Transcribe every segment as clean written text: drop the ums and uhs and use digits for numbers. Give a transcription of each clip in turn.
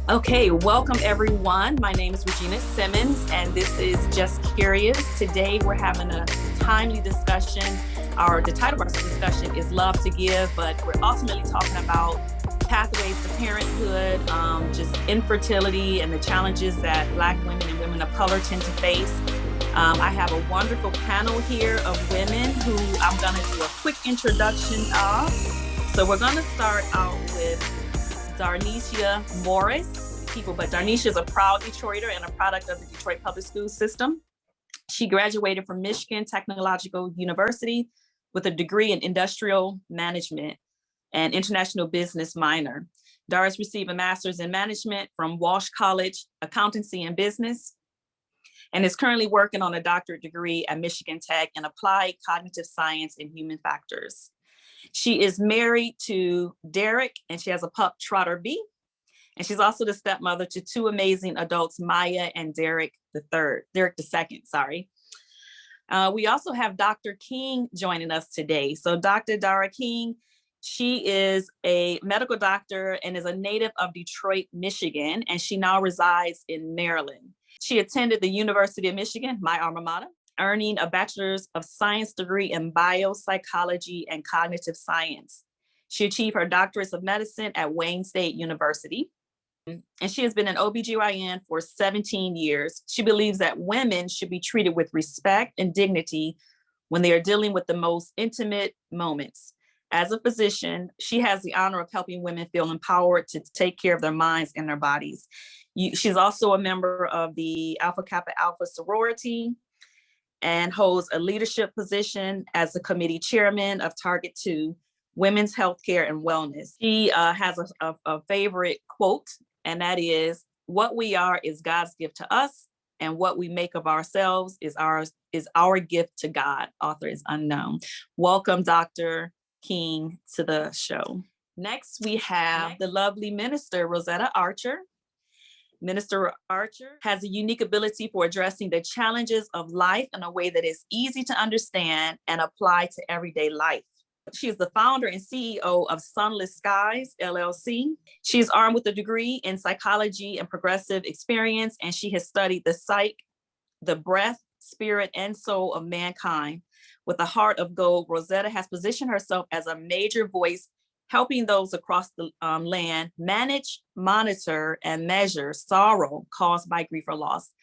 Okay, welcome everyone. My name is Regina Simmons, and this is Just Curious. Today we're having a timely discussion. The title of our discussion is Love to Give, but we're ultimately talking about pathways to parenthood, just infertility and the challenges that Black women and women of color tend to face. I have a wonderful panel here of women who I'm going to do a quick introduction of. So we're going to start out with Darnishia but Darnishia is a proud Detroiter and a product of the Detroit public school system. She graduated from Michigan Technological University with a degree in industrial management and international business minor. Dara's received a master's in management from Walsh College, accountancy and business, and is currently working on a doctorate degree at Michigan Tech in applied cognitive science and human factors. She is married to Derek, and she has a pup, Trotter B. And she's also the stepmother to two amazing adults, Maya and Derek II, sorry. We also have Dr. King joining us today. So Dr. Dara King, she is a medical doctor and is a native of Detroit, Michigan, and she now resides in Maryland. She attended the University of Michigan, my alma mater, earning a bachelor's of science degree in biopsychology and cognitive science. She achieved her doctorate of medicine at Wayne State University. And she has been an OBGYN for 17 years. She believes that women should be treated with respect and dignity when they are dealing with the most intimate moments. As a physician, she has the honor of helping women feel empowered to take care of their minds and their bodies. She's also a member of the Alpha Kappa Alpha sorority and holds a leadership position as the committee chairman of Target 2, Women's Healthcare and Wellness. She has a favorite quote, and that is, "What we are is God's gift to us, and what we make of ourselves is our gift to God." Author is unknown. Welcome, Dr. King, to the show. Next, we have the lovely Minister Rosetta Archer. Minister Archer has a unique ability for addressing the challenges of life in a way that is easy to understand and apply to everyday life. She is the founder and CEO of Sunless LLC. She is armed with a degree in psychology and progressive experience, and she has studied the psyche, the breath, spirit, and soul of mankind. With a heart of gold, Rosetta has positioned herself as a major voice, helping those across the land manage, monitor, and measure sorrow caused by grief or loss.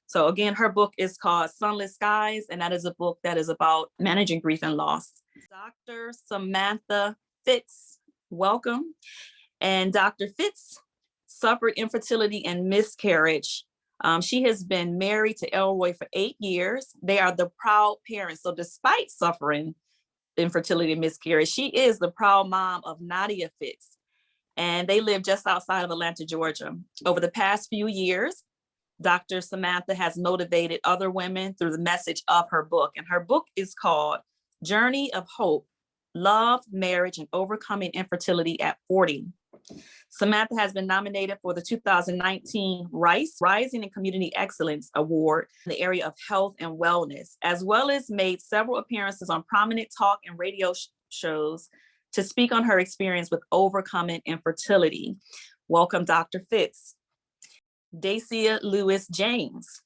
So again, her book is called Sunless Skies, and that is a book that is about managing grief and loss. Dr. Samantha Fitts, welcome. And Dr. Fitts suffered infertility and miscarriage. She has been married to Elroy for 8 years. They are the proud parents. So despite suffering infertility and miscarriage, she is the proud mom of Nadia Fitts, and they live just outside of Atlanta, Georgia. Over the past few years, Dr. Samantha has motivated other women through the message of her book, and her book is called Journey of Hope, Love, Marriage, and Overcoming Infertility at 40. Samantha has been nominated for the 2019 Rising in Community Excellence Award in the area of health and wellness, as well as made several appearances on prominent talk and radio shows to speak on her experience with overcoming infertility. Welcome, Dr. Fitts. Dacia Lewis James.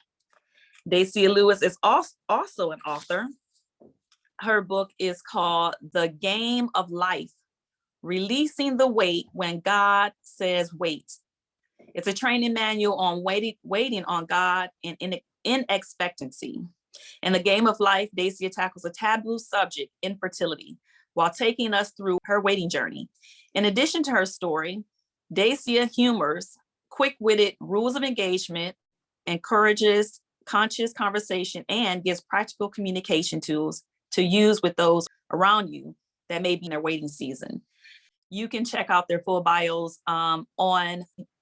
Dacia Lewis is also an author. Her book is called The Game of Life, Releasing the Weight When God Says Wait. It's a training manual on waiting on God in expectancy. In The Game of Life, Dacia tackles a taboo subject, infertility, while taking us through her waiting journey. In addition to her story, Dacia humors quick-witted rules of engagement, encourages conscious conversation, and gives practical communication tools to use with those around you that may be in their waiting season. You can check out their full bios on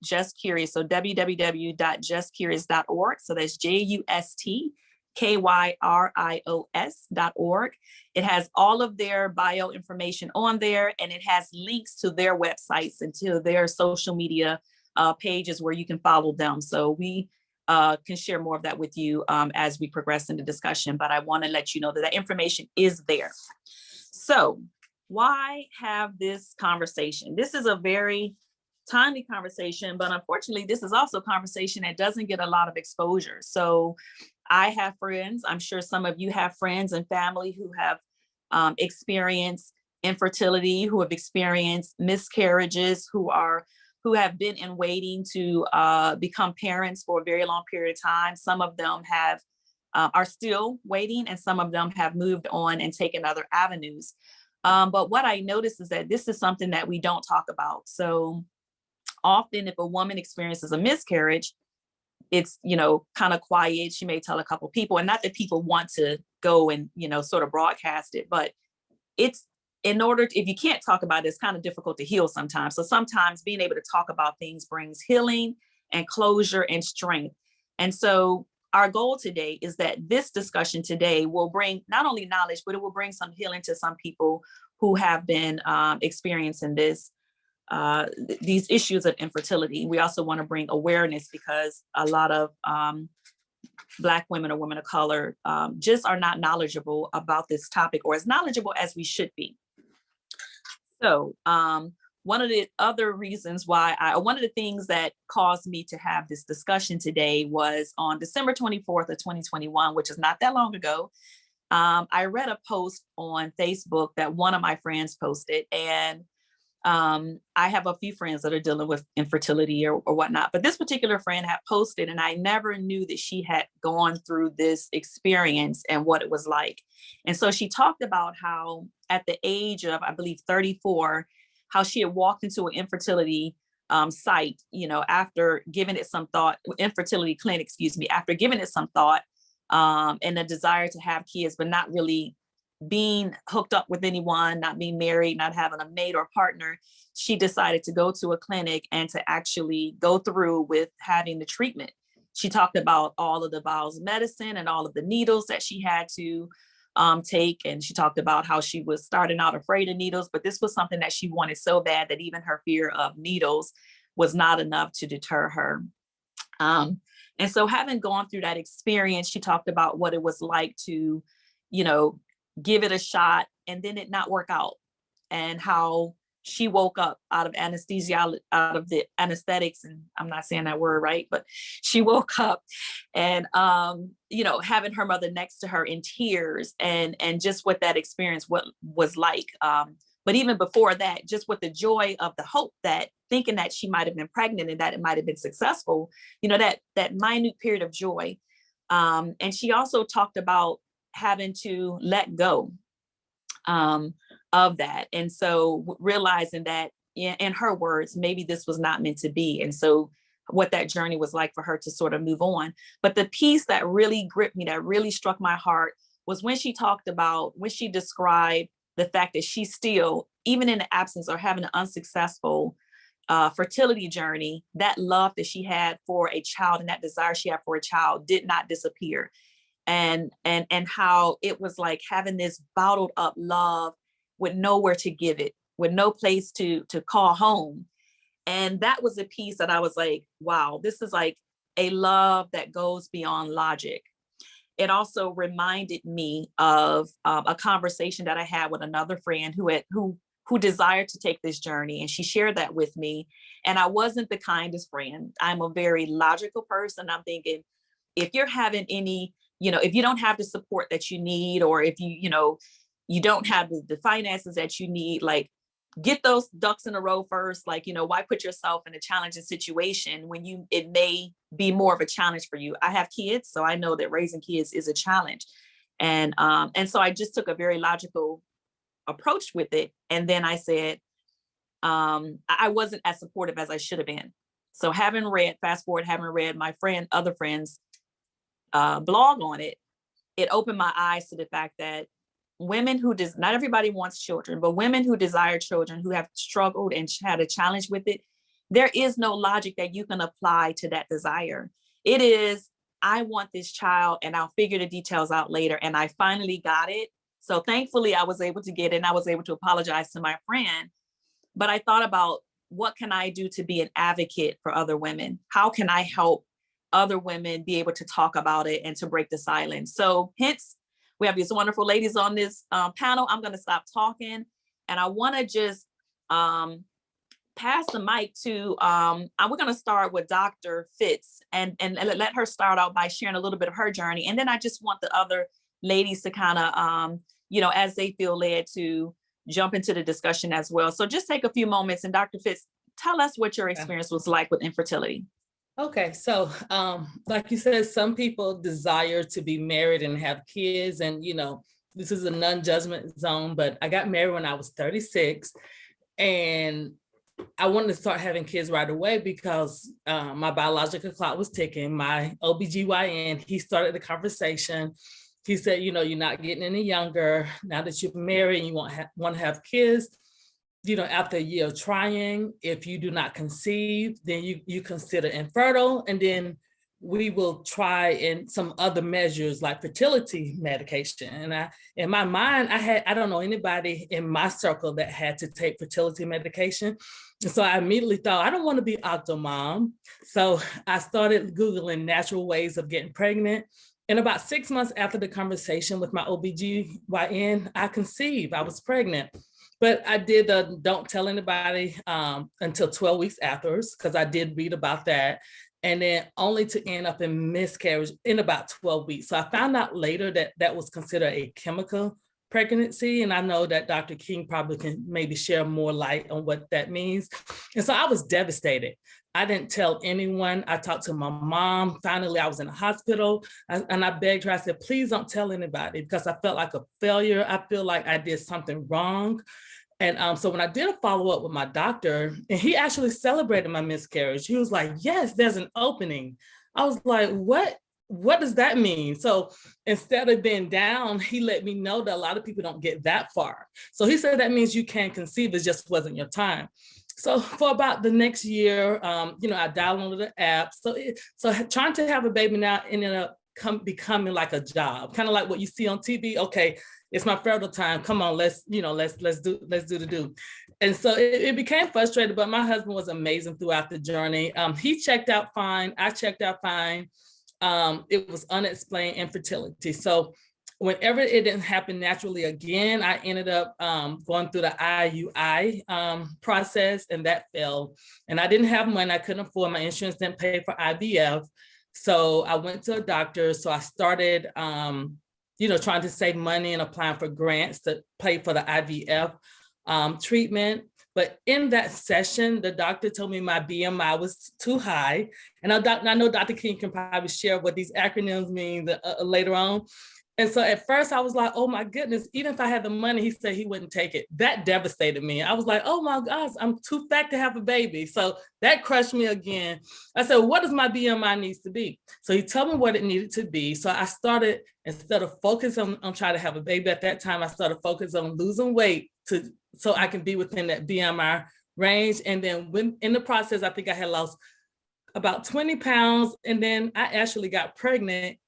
Just Curious, so www.justcurious.org. So that's JUSTKYRIOS.org. It has all of their bio information on there, and it has links to their websites and to their social media pages where you can follow them. So we can share more of that with you as we progress in the discussion, but I want to let you know that information is there. So why have this conversation? This is a very timely conversation, but unfortunately, this is also a conversation that doesn't get a lot of exposure. So I have friends, I'm sure some of you have friends and family who have experienced infertility, who have experienced miscarriages, who have been in waiting to become parents for a very long period of time. Some of them are still waiting, and some of them have moved on and taken other avenues. But what I noticed is that this is something that we don't talk about. So often if a woman experiences a miscarriage, it's, kind of quiet. She may tell a couple people, and not that people want to go and, sort of broadcast it, but it's if you can't talk about it, it's kind of difficult to heal sometimes. So sometimes being able to talk about things brings healing and closure and strength. And so our goal today is that this discussion today will bring not only knowledge, but it will bring some healing to some people who have been experiencing these issues of infertility. We also want to bring awareness, because a lot of Black women or women of color just are not knowledgeable about this topic, or as knowledgeable as we should be. So one of the other reasons why one of the things that caused me to have this discussion today was on December 24th of 2021, which is not that long ago. I read a post on Facebook that one of my friends posted, and I have a few friends that are dealing with infertility or whatnot, but this particular friend had posted, and I never knew that she had gone through this experience and what it was like. And so she talked about how at the age of, I believe, 34, how she had walked into an infertility site, after giving it some thought, infertility clinic, after giving it some thought, and a desire to have kids, but not really being hooked up with anyone, not being married, not having a mate or partner. She decided to go to a clinic and to actually go through with having the treatment. She talked about all of the vials of medicine and all of the needles that she had to take. And she talked about how she was starting out afraid of needles, but this was something that she wanted so bad that even her fear of needles was not enough to deter her. And so having gone through that experience, she talked about what it was like to, give it a shot and then it not work out, and how she woke up out of anesthesia, out of the anesthetics. And I'm not saying that word right, but she woke up and, having her mother next to her in tears, and just what that experience was like. But even before that, just with the joy of the hope, that thinking that she might've been pregnant and that it might've been successful, that minute period of joy. And she also talked about having to let go of that. And so realizing that, in her words, maybe this was not meant to be. And so what that journey was like for her to sort of move on. But the piece that really gripped me, that really struck my heart, was when she described the fact that she still, even in the absence or having an unsuccessful fertility journey, that love that she had for a child and that desire she had for a child did not disappear. And how it was like having this bottled up love with nowhere to give it, with no place to call home. And that was a piece that I was like, wow, this is like a love that goes beyond logic. It also reminded me of a conversation that I had with another friend who desired to take this journey. And she shared that with me. And I wasn't the kindest friend. I'm a very logical person. I'm thinking, if you're having any, if you don't have the support that you need, or if you don't have the finances that you need, like, get those ducks in a row first. Like, why put yourself in a challenging situation when it may be more of a challenge for you? I have kids, so I know that raising kids is a challenge. And so I just took a very logical approach with it. And then I said, I wasn't as supportive as I should have been. So having read my other friends' blog on it, it opened my eyes to the fact that women not everybody wants children, but women who desire children, who have struggled and had a challenge with it, there is no logic that you can apply to that desire. It is, I want this child and I'll figure the details out later. And I finally got it. So thankfully I was able to get it, and I was able to apologize to my friend. But I thought about, what can I do to be an advocate for other women? How can I help other women be able to talk about it and to break the silence? So hence, we have these wonderful ladies on this panel. I'm going to stop talking, and I want to just pass the mic to, we're going to start with Dr. Fitz and let her start out by sharing a little bit of her journey. And then I just want the other ladies to kind of, as they feel led, to jump into the discussion as well. So just take a few moments, and Dr. Fitz, tell us what your experience was like with infertility. Okay, so like you said, some people desire to be married and have kids, and this is a non-judgment zone, but I got married when I was 36, and I wanted to start having kids right away because my biological clock was ticking. My OBGYN, he started the conversation. He said, you're not getting any younger. Now that you're married and you want to have kids, after a year of trying, if you do not conceive, then you consider infertile. And then we will try in some other measures like fertility medication. And in my mind, I don't know anybody in my circle that had to take fertility medication. And so I immediately thought, I don't want to be octomom. So I started Googling natural ways of getting pregnant. And about 6 months after the conversation with my OBGYN, I conceived. I was pregnant. But I did don't tell anybody until 12 weeks afterwards, because I did read about that. And then only to end up in miscarriage in about 12 weeks. So I found out later that that was considered a chemical pregnancy. And I know that Dr. King probably can maybe share more light on what that means. And so I was devastated. I didn't tell anyone. I talked to my mom. Finally, I was in the hospital, and I begged her. I said, please don't tell anybody, because I felt like a failure. I feel like I did something wrong. And so when I did a follow-up with my doctor, and he actually celebrated my miscarriage, he was like, yes, there's an opening. I was like, what does that mean? So instead of being down, he let me know that a lot of people don't get that far. So he said, that means you can conceive, it just wasn't your time. So for about the next year, I downloaded the app. So trying to have a baby now ended up becoming like a job, kind of like what you see on TV. Okay, it's my fertile time. Come on, let's do the do. And so it became frustrating, but my husband was amazing throughout the journey. He checked out fine. I checked out fine. It was unexplained infertility. So whenever it didn't happen naturally again, I ended up going through the IUI process, and that failed. And I didn't have money. I couldn't afford, my insurance didn't pay for IVF. So I went to a doctor. So I started, trying to save money and applying for grants to pay for the IVF treatment. But in that session, the doctor told me my BMI was too high. And I know Dr. King can probably share what these acronyms mean later on. And so at first I was like, oh my goodness, even if I had the money, he said he wouldn't take it. That devastated me. I was like, oh my gosh, I'm too fat to have a baby. So that crushed me again. I said, what does my BMI needs to be? So he told me what it needed to be. So I started, instead of focusing on trying to have a baby at that time, I started focusing on losing weight so I can be within that BMI range. And then when in the process, I think I had lost about 20 pounds. And then I actually got pregnant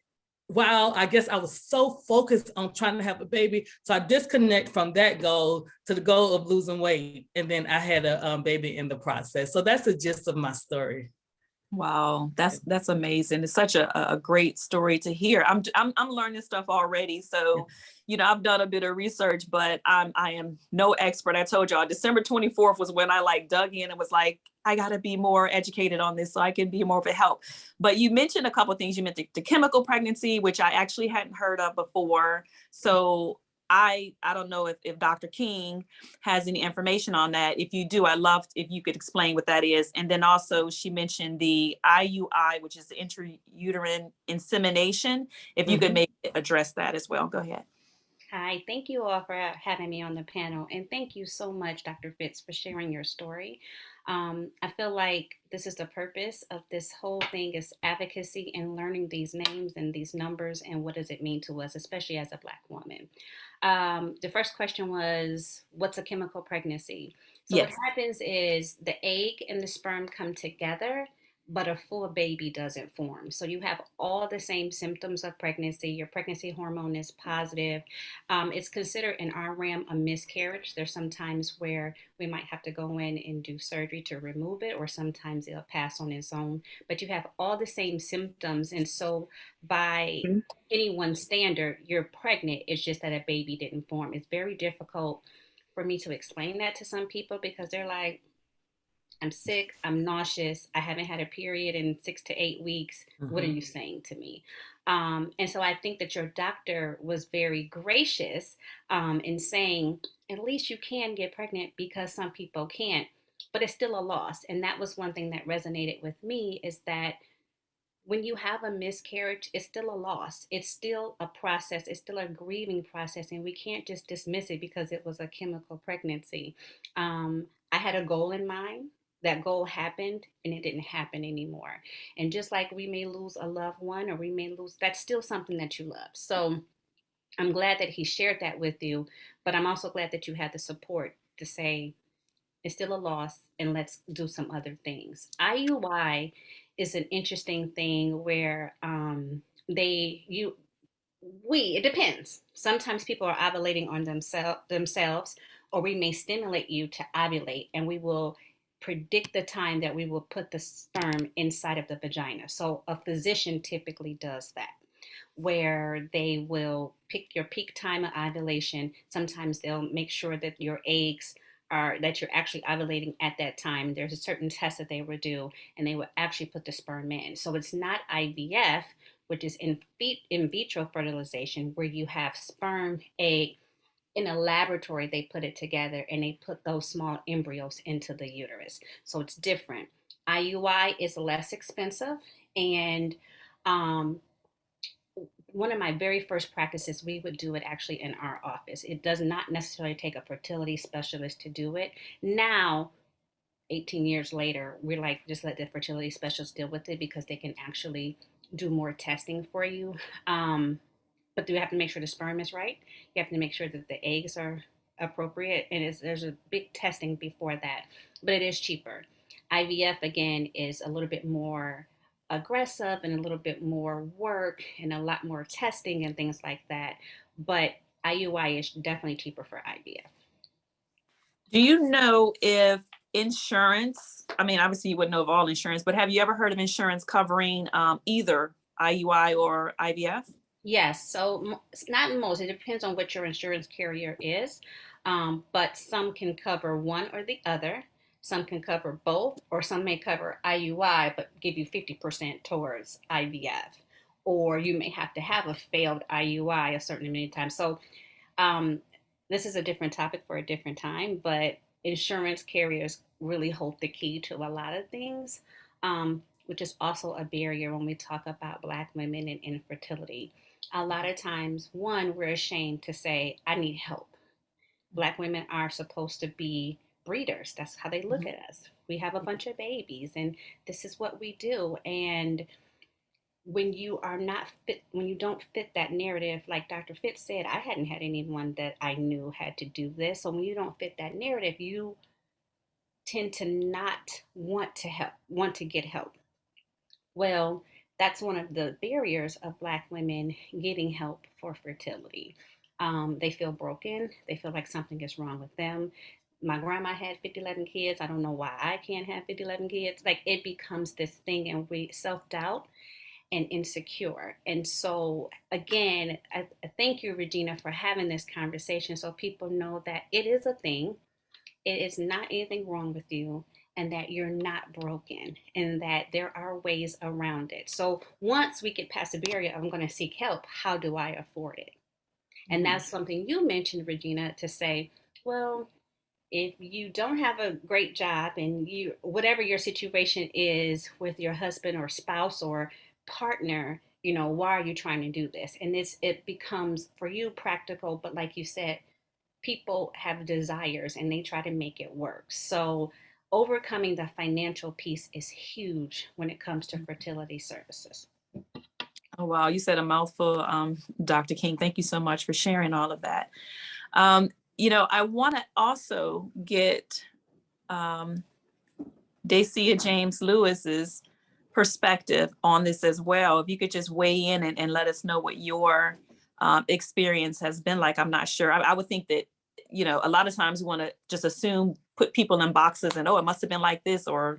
while I guess I was so focused on trying to have a baby. So I disconnect from that goal to the goal of losing weight. And then I had a baby in the process. So that's the gist of my story. Wow, that's amazing. It's such a great story to hear. I'm learning stuff already. So, I've done a bit of research, but I am no expert. I told y'all December 24th was when I dug in and was like, I got to be more educated on this so I can be more of a help. But you mentioned a couple of things. You mentioned the chemical pregnancy, which I actually hadn't heard of before. So I don't know if Dr. King has any information on that. If you do, I'd love if you could explain what that is. And then also she mentioned the IUI, which is the intrauterine insemination. If you could maybe address that as well. Go ahead. Hi, thank you all for having me on the panel. And thank you so much, Dr. Fitz, for sharing your story. I feel like this is the purpose of this whole thing is advocacy and learning these names and these numbers and what does it mean to us, especially as a Black woman. The first question was, what's a chemical pregnancy? So Yes. what happens is the egg and the sperm come together, but a full baby doesn't form. So you have all the same symptoms of pregnancy. Your pregnancy hormone is positive. It's considered in our realm a miscarriage. There's some times where we might have to go in and do surgery to remove it, or sometimes it'll pass on its own. But you have all the same symptoms. And so by anyone's standard, you're pregnant. It's just that a baby didn't form. It's very difficult for me to explain that to some people because they're like, I'm sick, I'm nauseous, I haven't had a period in 6 to 8 weeks. What are Mhm. you saying to me? And so I think that your doctor was very gracious in saying, at least you can get pregnant because some people can't, but it's still a loss. And that was one thing that resonated with me is that when you have a miscarriage, it's still a loss. It's still a process. It's still a grieving process. And we can't just dismiss it because it was a chemical pregnancy. I had a goal in mind. That goal happened and it didn't happen anymore. And just like we may lose a loved one or we may lose, that's still something that you love. So I'm glad that he shared that with you. But I'm also glad that you had the support to say, it's still a loss and let's do some other things. IUI is an interesting thing where they you we it depends. Sometimes people are ovulating on themselves, or we may stimulate you to ovulate, and we will predict the time that we will put the sperm inside of the vagina. So a physician typically does that, where they will pick your peak time of ovulation. Sometimes they'll make sure that your eggs are that you're actually ovulating at that time. There's a certain test that they would do, and they will actually put the sperm in. So it's not IVF, which is in vitro fertilization, where you have sperm, egg in a laboratory. They put it together and they put those small embryos into the uterus. So it's different. IUI is less expensive, and um, one of my very first practices, we would do it actually in our office. It does not necessarily take a fertility specialist to do it. Now, 18 years later, we're like, just let the fertility specialist deal with it because they can actually do more testing for you. But you have to make sure the sperm is right. You have to make sure that the eggs are appropriate, and there's a big testing before that. But it is cheaper. IVF again is a little bit more aggressive and a little bit more work and a lot more testing and things like that. But IUI is definitely cheaper for IVF. Do you know if insurance, I mean, obviously you wouldn't know of all insurance, but have you ever heard of insurance covering either IUI or IVF? Yes, so it's not most. It depends on what your insurance carrier is, but some can cover one or the other. Some can cover both, or some may cover IUI but give you 50% towards IVF. Or you may have to have a failed IUI a certain many times. So um, this is a different topic for a different time, but insurance carriers really hold the key to a lot of things, which is also a barrier when we talk about Black women and infertility. A lot of times, one, we're ashamed to say, I need help. Black women are supposed to be breeders. That's how they look Mhm. at us. We have a bunch of babies, and this is what we do. And when you are not fit, when you don't fit that narrative, like Dr. Fitz said, I hadn't had anyone that I knew had to do this. So when you don't fit that narrative, you tend to not want to get help. Well, that's one of the barriers of Black women getting help for fertility. They feel broken. They feel like something is wrong with them. My grandma had 50, 11 kids. I don't know why I can't have 50, 11 kids. Like it becomes this thing, and we self doubt and insecure. And so, again, I thank you, Regina, for having this conversation so people know that it is a thing. It is not anything wrong with you, and that you're not broken, and that there are ways around it. So, once we get past the barrier of I'm going to seek help, how do I afford it? And Mhm. that's something you mentioned, Regina, to say, well, if you don't have a great job and you whatever your situation is with your husband or spouse or partner, why are you trying to do this? And it becomes for you practical, but like you said, people have desires and they try to make it work. So overcoming the financial piece is huge when it comes to fertility services. Oh, wow. You said a mouthful, Dr. King. Thank you so much for sharing all of that. Um, I want to also get um, Dacia James Lewis's perspective on this as well. If you could just weigh in and let us know what your experience has been like. I'm not sure. I would think that, a lot of times we want to just assume, put people in boxes and, oh, it must have been like this, or,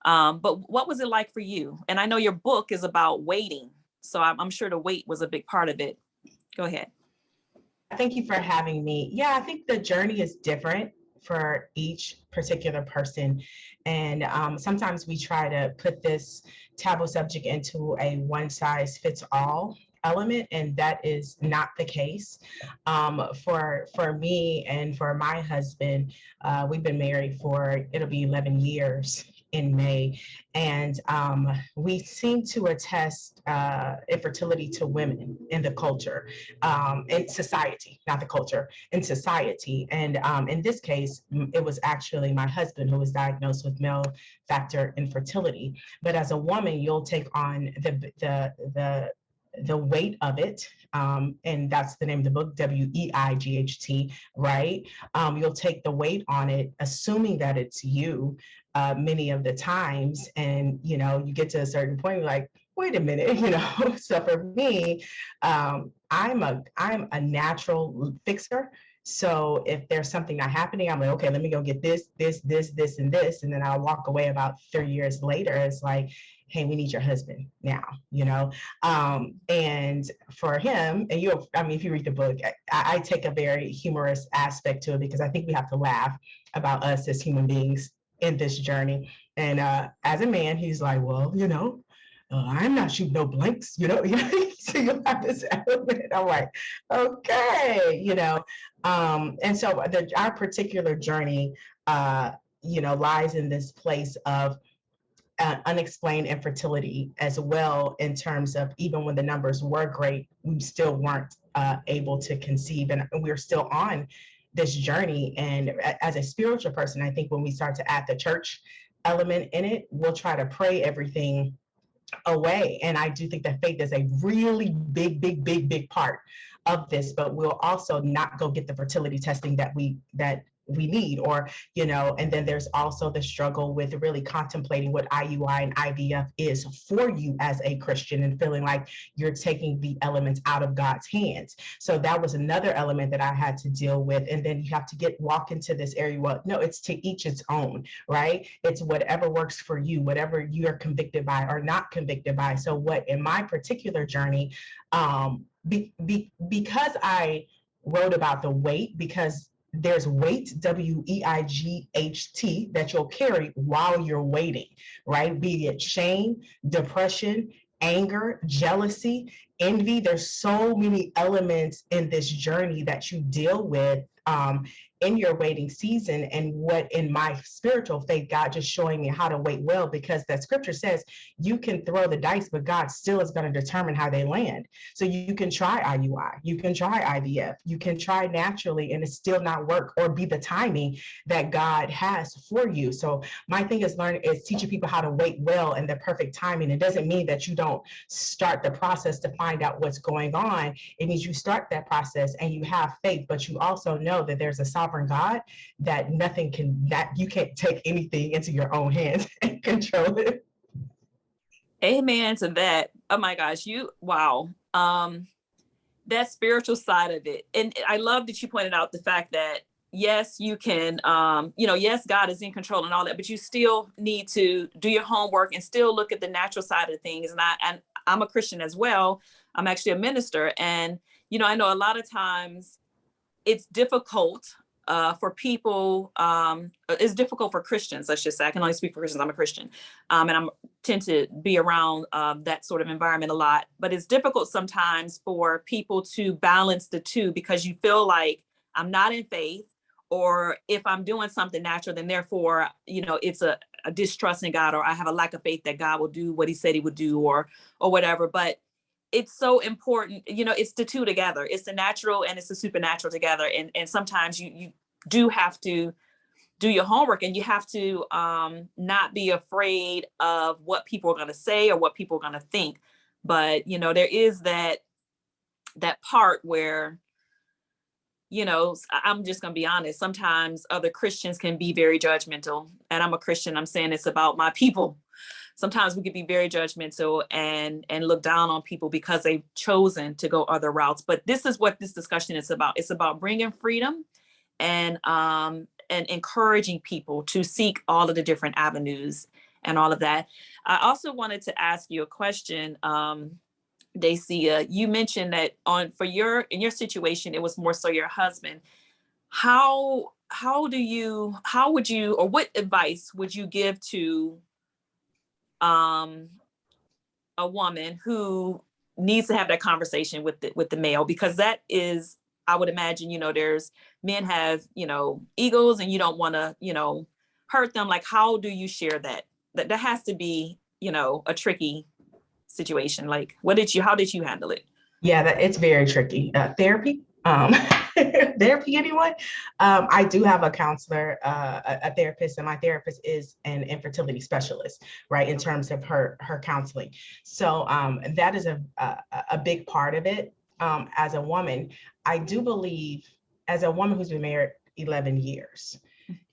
but what was it like for you? And I know your book is about waiting. So I'm sure the wait was a big part of it. Go ahead. Thank you for having me. Yeah, I think the journey is different for each particular person. And sometimes we try to put this taboo subject into a one size fits all element, and that is not the case. For me and for my husband, we've been married for, it'll be 11 years in May, and we seem to attest infertility to women in the culture, in society, not the culture, in society. And in this case, it was actually my husband who was diagnosed with male factor infertility. But as a woman, you'll take on the weight of it, and that's the name of the book, WEIGHT, right? You'll take the weight on it, assuming that it's you, many of the times, and you get to a certain point, you're like, wait a minute, So for me, I'm a natural fixer. So if there's something not happening, I'm like, okay, let me go get this, and this, and then I'll walk away. About 3 years later, it's like, hey, we need your husband now, and for him, and if you read the book, I take a very humorous aspect to it, because I think we have to laugh about us as human beings in this journey. And as a man, he's like, well, I'm not shooting no blanks, so you have this element. I'm like, okay, and so our particular journey, lies in this place of unexplained infertility as well, in terms of, even when the numbers were great, we still weren't able to conceive, and we're still on this journey. And as a spiritual person, I think when we start to add the church element in it, we'll try to pray everything away. And I do think that faith is a really big part of this, but we'll also not go get the fertility testing that we need, or and then there's also the struggle with really contemplating what IUI and IVF is for you as a Christian, and feeling like you're taking the elements out of God's hands. So that was another element that I had to deal with. And then you have to walk into this area. Well, no, it's to each its own, right? It's whatever works for you, whatever you're convicted by or not convicted by. So what in my particular journey, because I wrote about the weight, because there's weight, WEIGHT, that you'll carry while you're waiting, right? Be it shame, depression, anger, jealousy, envy. There's so many elements in this journey that you deal with in your waiting season. And what in my spiritual faith, God just showing me how to wait well, because that scripture says you can throw the dice, but God still is going to determine how they land. So you can try IUI, you can try IVF, you can try naturally, and it still not work or be the timing that God has for you. So my thing is teaching people how to wait well in the perfect timing. It doesn't mean that you don't start the process to find out what's going on. It means you start that process and you have faith, but you also know that there's a sovereign God, that you can't take anything into your own hands and control it. Amen to that. Oh my gosh, wow. That spiritual side of it. And I love that you pointed out the fact that, yes, you can, yes, God is in control and all that, but you still need to do your homework and still look at the natural side of things. And I'm a Christian as well. I'm actually a minister. And, I know a lot of times it's difficult for people, it's difficult for Christians, I should say. I can only speak for Christians. I'm a Christian. And I tend to be around that sort of environment a lot. But it's difficult sometimes for people to balance the two, because you feel like I'm not in faith, or if I'm doing something natural, then therefore, it's a distrust in God, or I have a lack of faith that God will do what he said he would do, or whatever. But it's so important, it's the two together. It's the natural and it's the supernatural together. And sometimes you do have to do your homework, and you have to not be afraid of what people are going to say or what people are going to think. But, there is that part where, I'm just going to be honest. Sometimes other Christians can be very judgmental, and I'm a Christian. I'm saying it's about my people. Sometimes we can be very judgmental and look down on people because they've chosen to go other routes. But this is what this discussion is about. It's about bringing freedom and encouraging people to seek all of the different avenues and all of that. I also wanted to ask you a question, Dacia. You mentioned that in your situation, it was more so your husband. how would you, or what advice would you give to a woman who needs to have that conversation with the male? Because that is, I would imagine, there's men have, egos, and you don't want to, hurt them. Like, how do you share that? That has to be, a tricky situation. Like, how did you handle it? Yeah, it's very tricky. Therapy, therapy, anyone? I do have a counselor, a therapist, and my therapist is an infertility specialist, right? In terms of her counseling. So that is a big part of it. As a woman, I do believe, as a woman who's been married 11 years,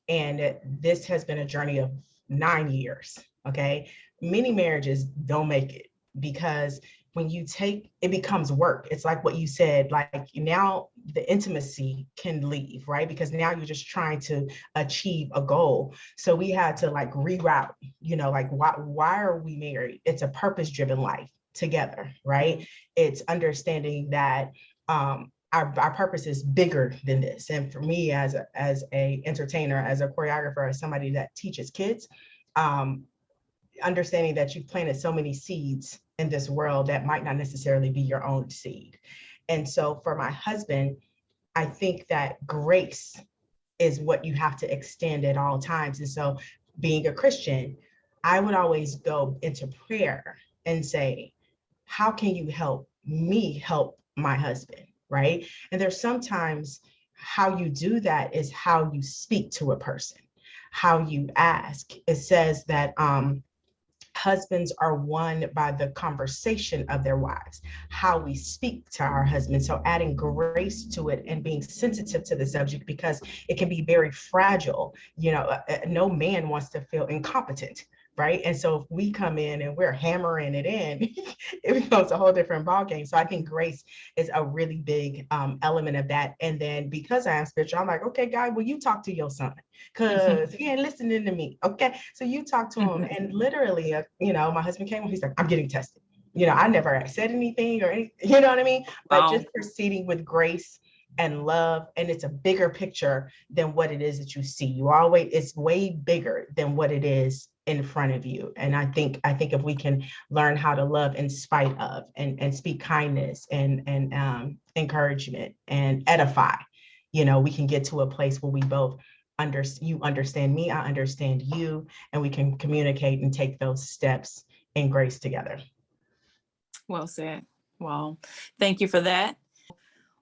and this has been a journey of 9 years, okay? Many marriages don't make it because when you take, it becomes work. It's like what you said, like now the intimacy can leave, right? Because now you're just trying to achieve a goal. So we had to like reroute, like why are we married? It's a purpose-driven life together, right? It's understanding that our purpose is bigger than this. And for me, as a entertainer, as a choreographer, as somebody that teaches kids, understanding that you've planted so many seeds in this world that might not necessarily be your own seed. And so for my husband, I think that grace is what you have to extend at all times. And so being a Christian, I would always go into prayer and say, how can you help me help my husband, right? And there's sometimes how you do that is how you speak to a person, how you ask. It says that husbands are won by the conversation of their wives, how we speak to our husbands. So adding grace to it and being sensitive to the subject, because it can be very fragile. No man wants to feel incompetent, right? And so if we come in and we're hammering it in, it becomes a whole different ballgame. So I think grace is a really big element of that. And then because I am spiritual, I'm like, okay, God, will you talk to your son? Because he ain't listening to me. Okay, so you talk to him. And literally, my husband came home, he's like, I'm getting tested. I never said anything or anything, you know what I mean? But just proceeding with grace and love, and it's a bigger picture than what it is that you see. It's way bigger than what it is in front of you. And I think if we can learn how to love in spite of, and speak kindness and encouragement and edify, we can get to a place where we both you understand me, I understand you, and we can communicate and take those steps in grace together. Well said. Well, thank you for that.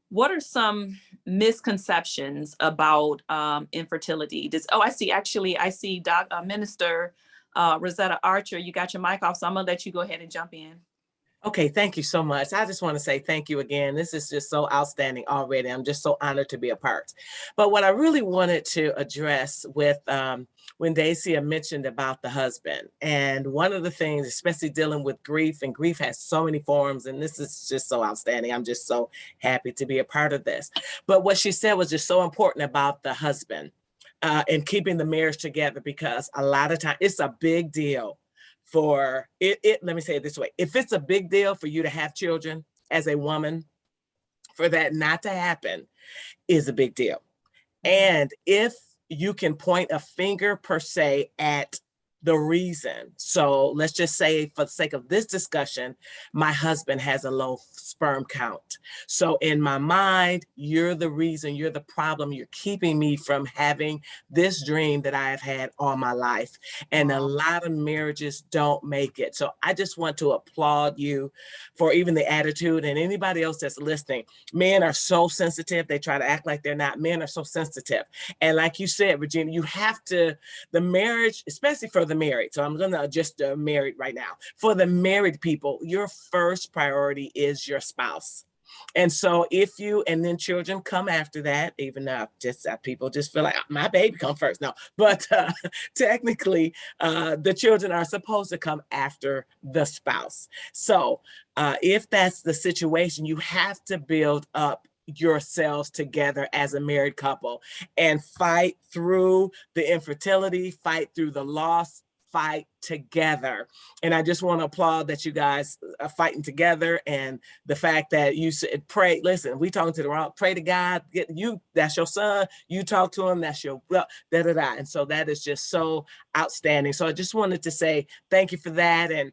What are some misconceptions about infertility? I see Minister Rosetta Archer, you got your mic off, so I'm gonna let you go ahead and jump in. Okay, thank you so much. I just want to say thank you again. This is just so outstanding already. I'm just so honored to be a part. But what I really wanted to address with when Dacia mentioned about the husband, and one of the things, especially dealing with grief, and grief has so many forms, and this is just so outstanding. I'm just so happy to be a part of this. But what she said was just so important about the husband and keeping the marriage together, because a lot of times it's a big deal for it. Let me say it this way. If it's a big deal for you to have children as a woman, for that not to happen is a big deal. And if you can point a finger per se at the reason. So let's just say, for the sake of this discussion, my husband has a low sperm count. So in my mind, you're the reason, you're the problem, you're keeping me from having this dream that I've had all my life. And a lot of marriages don't make it. So I just want to applaud you for even the attitude, and anybody else that's listening. Men are so sensitive. They try to act like they're not. Men are so sensitive. And like you said, Regina, you have to, the marriage, especially for the married. So I'm going to adjust the married right now. For the married people, your first priority is your spouse. And so if you, and then children come after that, even though people just feel like my baby come first. No, but technically the children are supposed to come after the spouse. So if that's the situation, you have to build up yourselves together as a married couple and fight through the infertility, fight through the loss, fight together. And I just want to applaud that you guys are fighting together, and the fact that you said, pray, listen, we talking to the wrong, pray to God, get you, that's your son, you talk to him, that's your, well, da, da, da. And so that is just so outstanding. So I just wanted to say thank you for that. And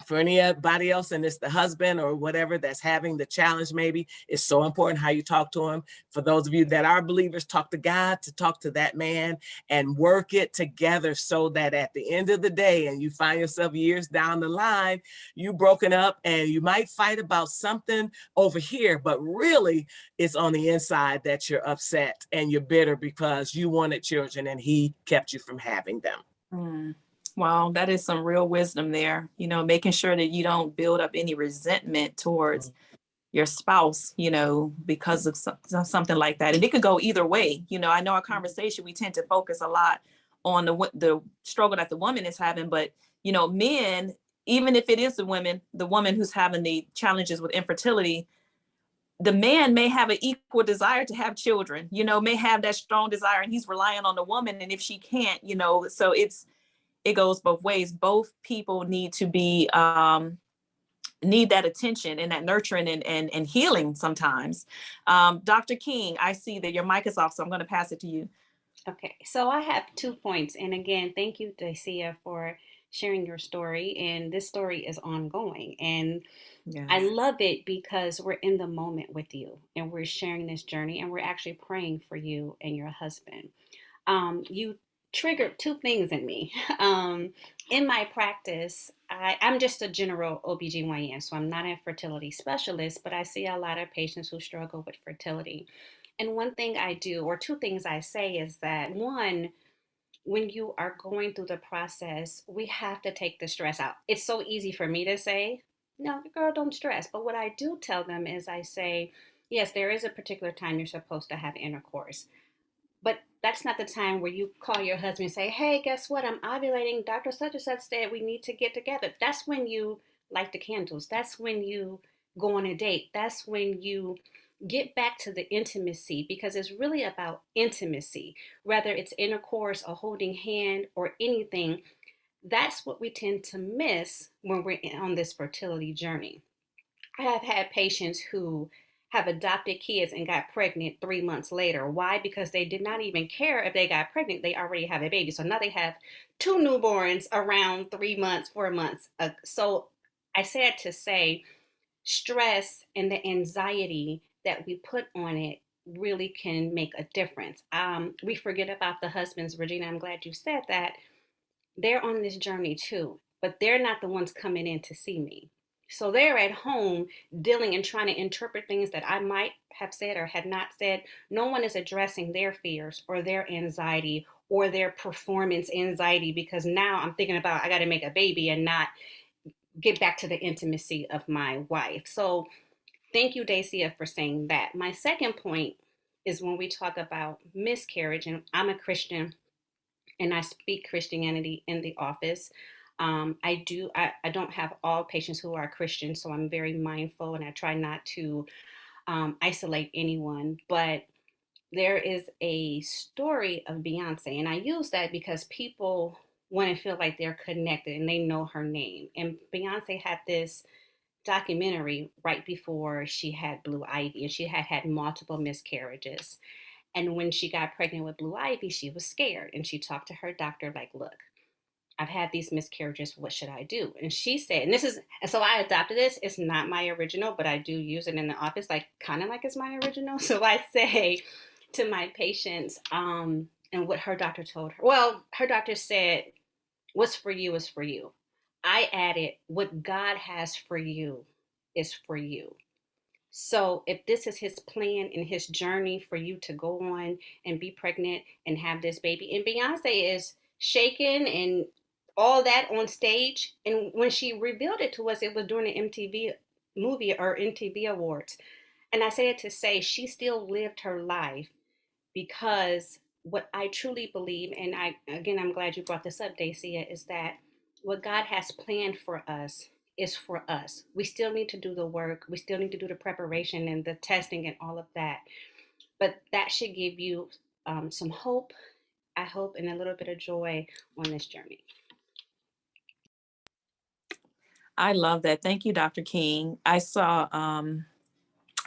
for anybody else, and it's the husband or whatever that's having the challenge, maybe it's so important how you talk to him. For those of you that are believers, talk to God, to talk to that man and work it together, so that at the end of the day, and you find yourself years down the line, you broken up and you might fight about something over here, but really it's on the inside that you're upset and you're bitter because you wanted children and he kept you from having them. Mm. Wow, that is some real wisdom there. You know, making sure that you don't build up any resentment towards your spouse, you know, because of something like that. And it could go either way. You know, I know our conversation, we tend to focus a lot on the struggle that the woman is having, but, you know, men, even if it is the woman who's having the challenges with infertility, the man may have an equal desire to have children, you know, may have that strong desire, and he's relying on the woman. And if she can't, you know, so it goes both ways. Both people need to be, need that attention and that nurturing and healing sometimes. Dr. King, I see that your mic is off, so I'm going to pass it to you. Okay, so I have 2 points. And again, thank you, Dacia, for sharing your story. And this story is ongoing. And Yes. I love it because we're in the moment with you and we're sharing this journey and we're actually praying for you and your husband. You triggered 2 things in me. In my practice, I'm just a general OBGYN, so I'm not a fertility specialist, but I see a lot of patients who struggle with fertility. And one thing I do, or 2 things I say, is that one, when you are going through the process, we have to take the stress out. It's so easy for me to say, no, girl, don't stress. But what I do tell them is I say, yes, there is a particular time you're supposed to have intercourse. But that's not the time where you call your husband and say, hey, guess what? I'm ovulating. Dr. Such and Such said we need to get together. That's when you light the candles. That's when you go on a date. That's when you get back to the intimacy, because it's really about intimacy, whether it's intercourse or holding hand or anything. That's what we tend to miss when we're on this fertility journey. I have had patients who have adopted kids and got pregnant 3 months later. Why? Because they did not even care if they got pregnant. They already have a baby. So now they have 2 newborns around 3 months, 4 months. So I said to say, stress and the anxiety that we put on it really can make a difference. We forget about the husbands. Regina, I'm glad you said that. They're on this journey too, but they're not the ones coming in to see me. So they're at home dealing and trying to interpret things that I might have said or had not said. No one is addressing their fears or their anxiety or their performance anxiety, because now I'm thinking about I got to make a baby and not get back to the intimacy of my wife. So thank you, Dacia, for saying that. My second point is when we talk about miscarriage, and I'm a Christian and I speak Christianity in the office. I don't have all patients who are Christian, so I'm very mindful and I try not to isolate anyone. But there is a story of Beyonce, and I use that because people want to feel like they're connected and they know her name. And Beyonce had this documentary right before she had Blue Ivy, and she had had multiple miscarriages. And when she got pregnant with Blue Ivy, she was scared. And she talked to her doctor, like, look, I've had these miscarriages. What should I do? And she said, and so I adopted this. It's not my original, but I do use it in the office, like kind of like it's my original. So I say to my patients, and what her doctor told her, well, her doctor said, what's for you is for you. I added, what God has for you is for you. So if this is his plan and his journey for you to go on and be pregnant and have this baby, and Beyonce is shaking and all that on stage. And when she revealed it to us, it was during the MTV movie or MTV Awards. And I say it to say she still lived her life, because what I truly believe, and I'm glad you brought this up, Dacia, is that what God has planned for us is for us. We still need to do the work. We still need to do the preparation and the testing and all of that. But that should give you some hope, I hope, and a little bit of joy on this journey. I love that. Thank you, Dr. King. I saw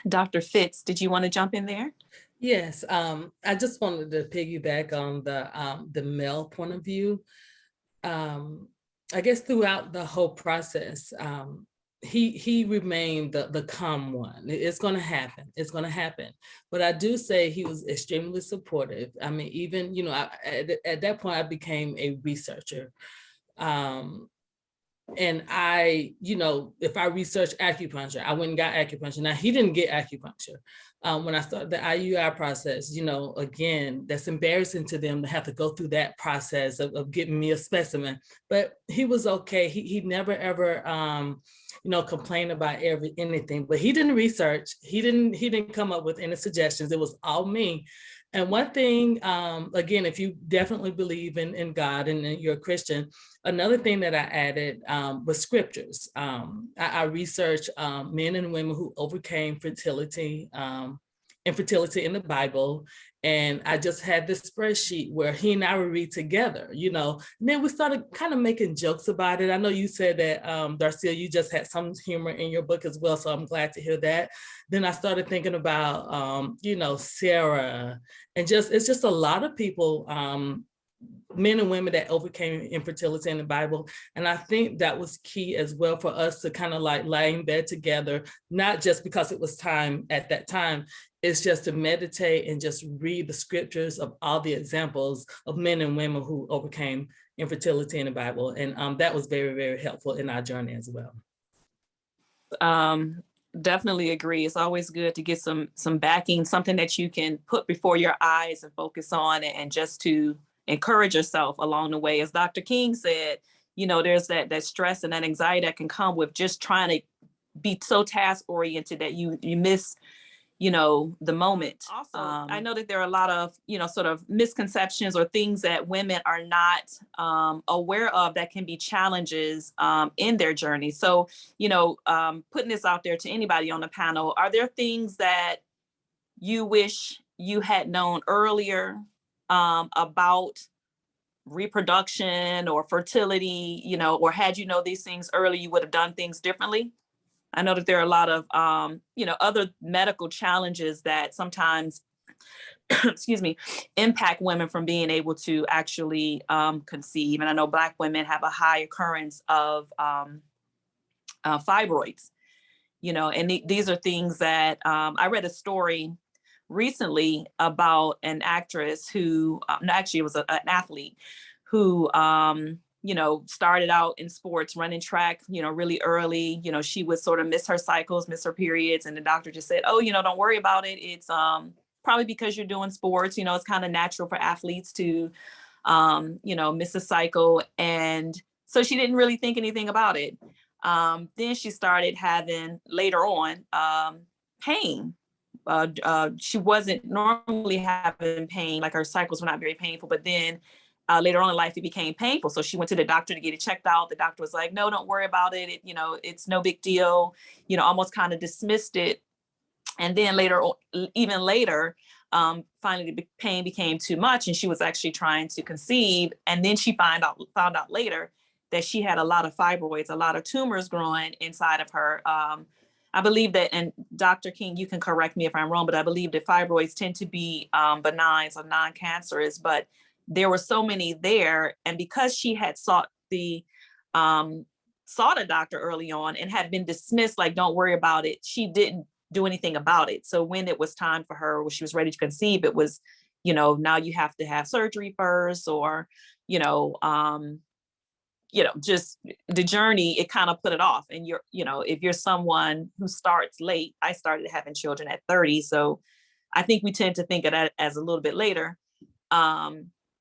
Dr. Fitz. Did you want to jump in there? Yes, I just wanted to piggyback on the male point of view. I guess throughout the whole process, he remained the calm one. It's going to happen. It's going to happen. But I do say he was extremely supportive. I mean, even, you know, at that point, I became a researcher. And I, you know, if I research acupuncture, I went and got acupuncture. Now, he didn't get acupuncture. When I started the IUI process, you know, again, that's embarrassing to them to have to go through that process of getting me a specimen. But he was okay. He never ever, you know, complained about anything. But he didn't research. He didn't come up with any suggestions. It was all me. And one thing, again, if you definitely believe in God and you're a Christian, another thing that I added was scriptures. I researched men and women who overcame infertility in the Bible. And I just had this spreadsheet where he and I would read together, you know, and then we started kind of making jokes about it. I know you said that, Darcia, you just had some humor in your book as well. So I'm glad to hear that. Then I started thinking about, you know, Sarah, and it's just a lot of people, men and women that overcame infertility in the Bible. And I think that was key as well for us to kind of like lie in bed together, not just because it was time at that time. It's just to meditate and just read the scriptures of all the examples of men and women who overcame infertility in the Bible. And that was very, very helpful in our journey as well. Definitely agree. It's always good to get some backing, something that you can put before your eyes and focus on, and just to encourage yourself along the way. As Dr. King said, you know, there's that stress and that anxiety that can come with just trying to be so task oriented that you miss, you know, the moment. Also, I know that there are a lot of, you know, sort of misconceptions or things that women are not aware of that can be challenges in their journey. So, you know, putting this out there to anybody on the panel, are there things that you wish you had known earlier about reproduction or fertility, you know, or had you know these things early, you would have done things differently? I know that there are a lot of, you know, other medical challenges that sometimes, excuse me, impact women from being able to actually conceive. And I know Black women have a high occurrence of fibroids, you know, and these are things that I read a story recently about an actress who, actually it was an athlete who, you know, started out in sports, running track, you know, really early. You know, she would sort of miss her cycles, miss her periods. And the doctor just said, oh, you know, don't worry about it. It's probably because you're doing sports. You know, it's kind of natural for athletes to, you know, miss a cycle. And so she didn't really think anything about it. Then she started having later on pain. She wasn't normally having pain, like her cycles were not very painful, but then later on in life, it became painful. So she went to the doctor to get it checked out. The doctor was like, no, don't worry about it. You know, it's no big deal, you know, almost kind of dismissed it. And then even later, finally the pain became too much and she was actually trying to conceive. And then she found out later that she had a lot of fibroids, a lot of tumors growing inside of her. I believe that, and Dr. King, you can correct me if I'm wrong, but I believe that fibroids tend to be benign or non-cancerous, but there were so many there. And because she had sought a doctor early on and had been dismissed, like, don't worry about it, she didn't do anything about it. So when it was time for her, when she was ready to conceive, it was, you know, now you have to have surgery first, or, just the journey, it kind of put it off. And if you're someone who starts late, I started having children at 30. So I think we tend to think of that as a little bit later.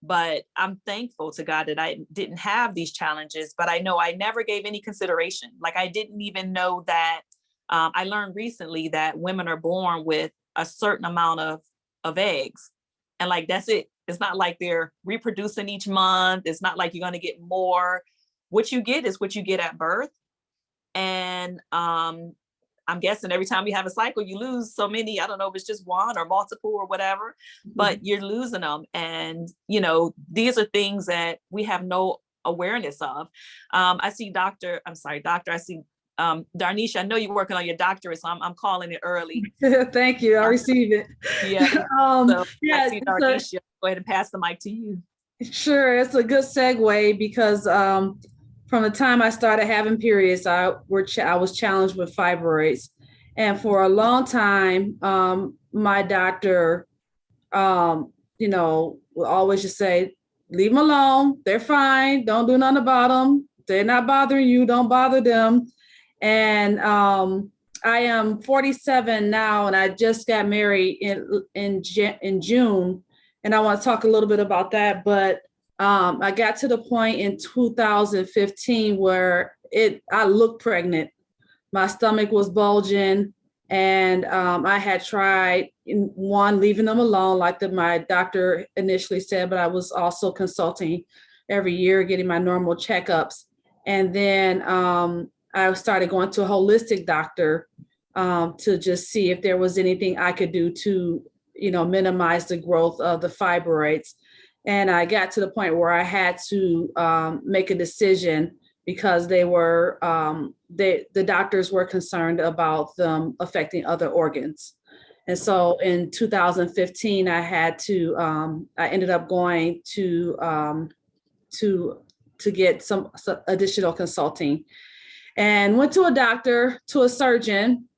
But I'm thankful to God that I didn't have these challenges, but I know I never gave any consideration. Like, I didn't even know that. I learned recently that women are born with a certain amount of eggs. And like, that's it. It's not like they're reproducing each month. It's not like you're going to get more. What you get is what you get at birth. And I'm guessing every time you have a cycle, you lose so many. I don't know if it's just one or multiple or whatever, but you're losing them. And, these are things that we have no awareness of. I see doctor, I see Darnishia, I know you're working on your doctorate, so I'm calling it early. Thank you. I received it. Yeah. So Yeah. I see Darnishia. Go ahead and pass the mic to you. Sure. It's a good segue because from the time I started having periods, I was challenged with fibroids. And for a long time, my doctor, will always just say, leave them alone. They're fine. Don't do nothing about them. They're not bothering you. Don't bother them. And I am 47 now, and I just got married in June. And I want to talk a little bit about that. But I got to the point in 2015 where I looked pregnant. My stomach was bulging. And I had tried, leaving them alone, like my doctor initially said, but I was also consulting every year, getting my normal checkups. And then I started going to a holistic doctor to just see if there was anything I could do to, minimize the growth of the fibroids. And I got to the point where I had to make a decision because they were, the doctors were concerned about them affecting other organs. And so in 2015, I ended up going to get some additional consulting, and went to a doctor, to a surgeon.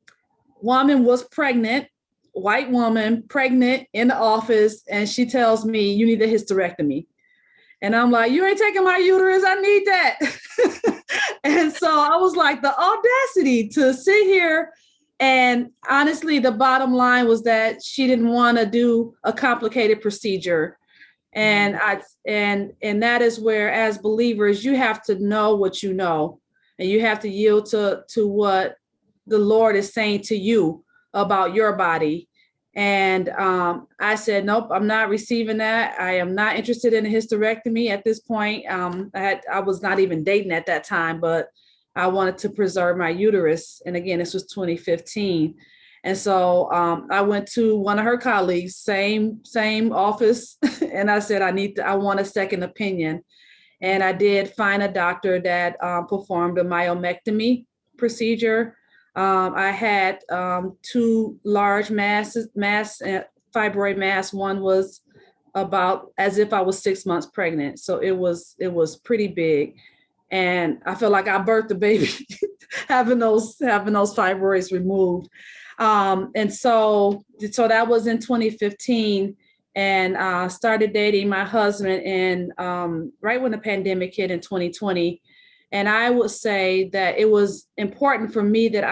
Woman was pregnant, white woman, pregnant in the office. And she tells me, you need a hysterectomy. And I'm like, you ain't taking my uterus. I need that. And so I was like, the audacity to sit here. And honestly, the bottom line was that she didn't want to do a complicated procedure. And and that is where, as believers, you have to know what you know, and you have to yield to what the Lord is saying to you about your body. And I said, nope, I'm not receiving that. I am not interested in a hysterectomy at this point. I was not even dating at that time, but I wanted to preserve my uterus. And again, this was 2015. And so I went to one of her colleagues, same office. And I said, I want a second opinion. And I did find a doctor that performed a myomectomy procedure. I had two large fibroid mass. One was about as if I was 6 months pregnant. So it was pretty big. And I feel like I birthed the baby having those fibroids removed. And so that was in 2015, and started dating my husband in right when the pandemic hit in 2020. And I would say that it was important for me that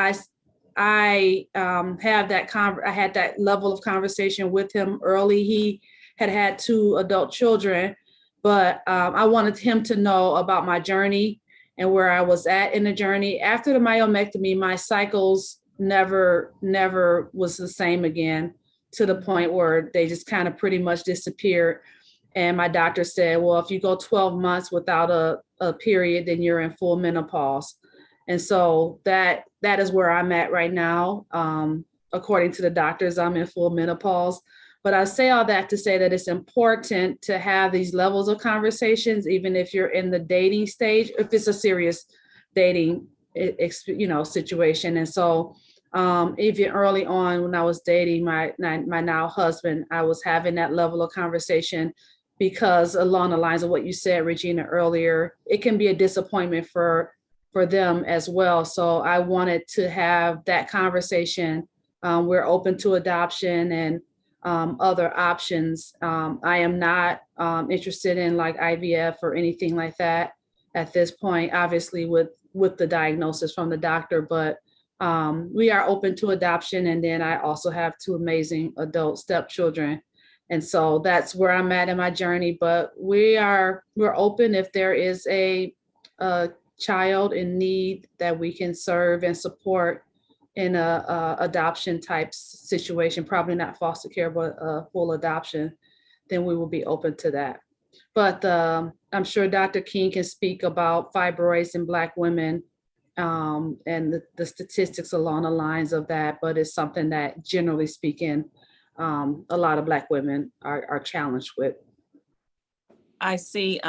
I had that level of conversation with him early. He had 2 adult children, but I wanted him to know about my journey and where I was at in the journey. After the myomectomy, my cycles never was the same again, to the point where they just kind of pretty much disappeared. And my doctor said, well, if you go 12 months without a period, then you're in full menopause. And so that is where I'm at right now. According to the doctors, I'm in full menopause. But I say all that to say that it's important to have these levels of conversations, even if you're in the dating stage, if it's a serious dating situation. And so even early on when I was dating my now husband, I was having that level of conversation, because along the lines of what you said, Regina, earlier, it can be a disappointment for them as well. So I wanted to have that conversation. We're open to adoption and other options. I am not interested in like IVF or anything like that at this point, obviously with the diagnosis from the doctor, but we are open to adoption. And then I also have 2 amazing adult stepchildren. And so that's where I'm at in my journey. But we're open if there is a child in need that we can serve and support in a adoption type situation, probably not foster care, but full adoption, then we will be open to that. But I'm sure Dr. King can speak about fibroids in Black women and the statistics along the lines of that. But it's something that, generally speaking, a lot of Black women are challenged with. I see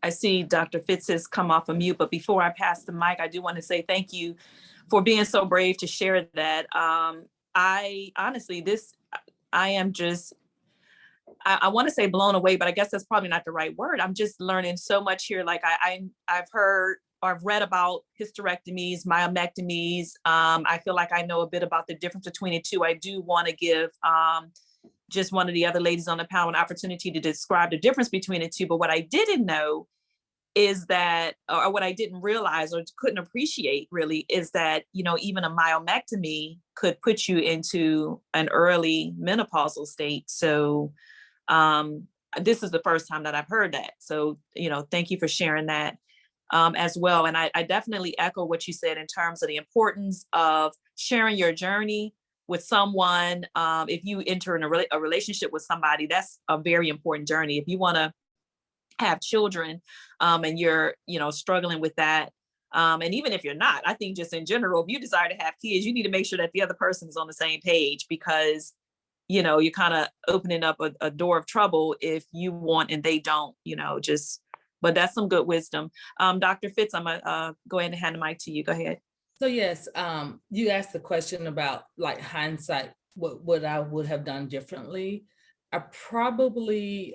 I see Dr. Fitz has come off of mute, but before I pass the mic, I do want to say thank you for being so brave to share that. I honestly, I am just, I want to say blown away, but I guess that's probably not the right word. I'm just learning so much here. Like I've heard or I've read about hysterectomies, myomectomies. I feel like I know a bit about the difference between the two. I do want to give just one of the other ladies on the panel an opportunity to describe the difference between the two. But what I didn't know is that, or what I didn't realize or couldn't appreciate really, is that, you know, even a myomectomy could put you into an early menopausal state. So this is the first time that I've heard that. So, you know, thank you for sharing that as well. And I definitely echo what you said in terms of the importance of sharing your journey with someone. If you enter in a relationship with somebody, that's a very important journey. If you want to have children and you're, you know, struggling with that. And even if you're not, I think just in general, if you desire to have kids, you need to make sure that the other person is on the same page, because, you know, you're kind of opening up a door of trouble if you want and they don't, you know, but that's some good wisdom. Dr. Fitz, I'm gonna go ahead and hand the mic to you. Go ahead. So yes, you asked the question about like hindsight, what I would have done differently. I probably,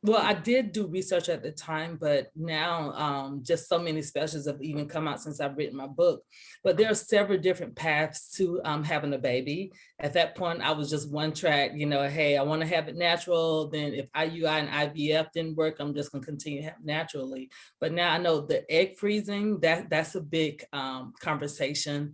well, I did do research at the time, but now just so many specials have even come out since I've written my book. But there are several different paths to having a baby. At that point, I was just one track, you know, hey, I want to have it natural. Then if IUI and IVF didn't work, I'm just going to continue to have naturally. But now I know the egg freezing, that's a big conversation.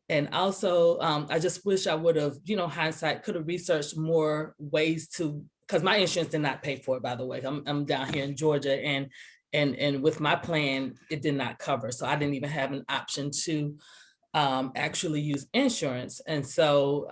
And also, I just wish I would have, you know, hindsight, could have researched more ways to, because my insurance did not pay for it, by the way. I'm down here in Georgia, and with my plan, it did not cover. So I didn't even have an option to actually use insurance. And so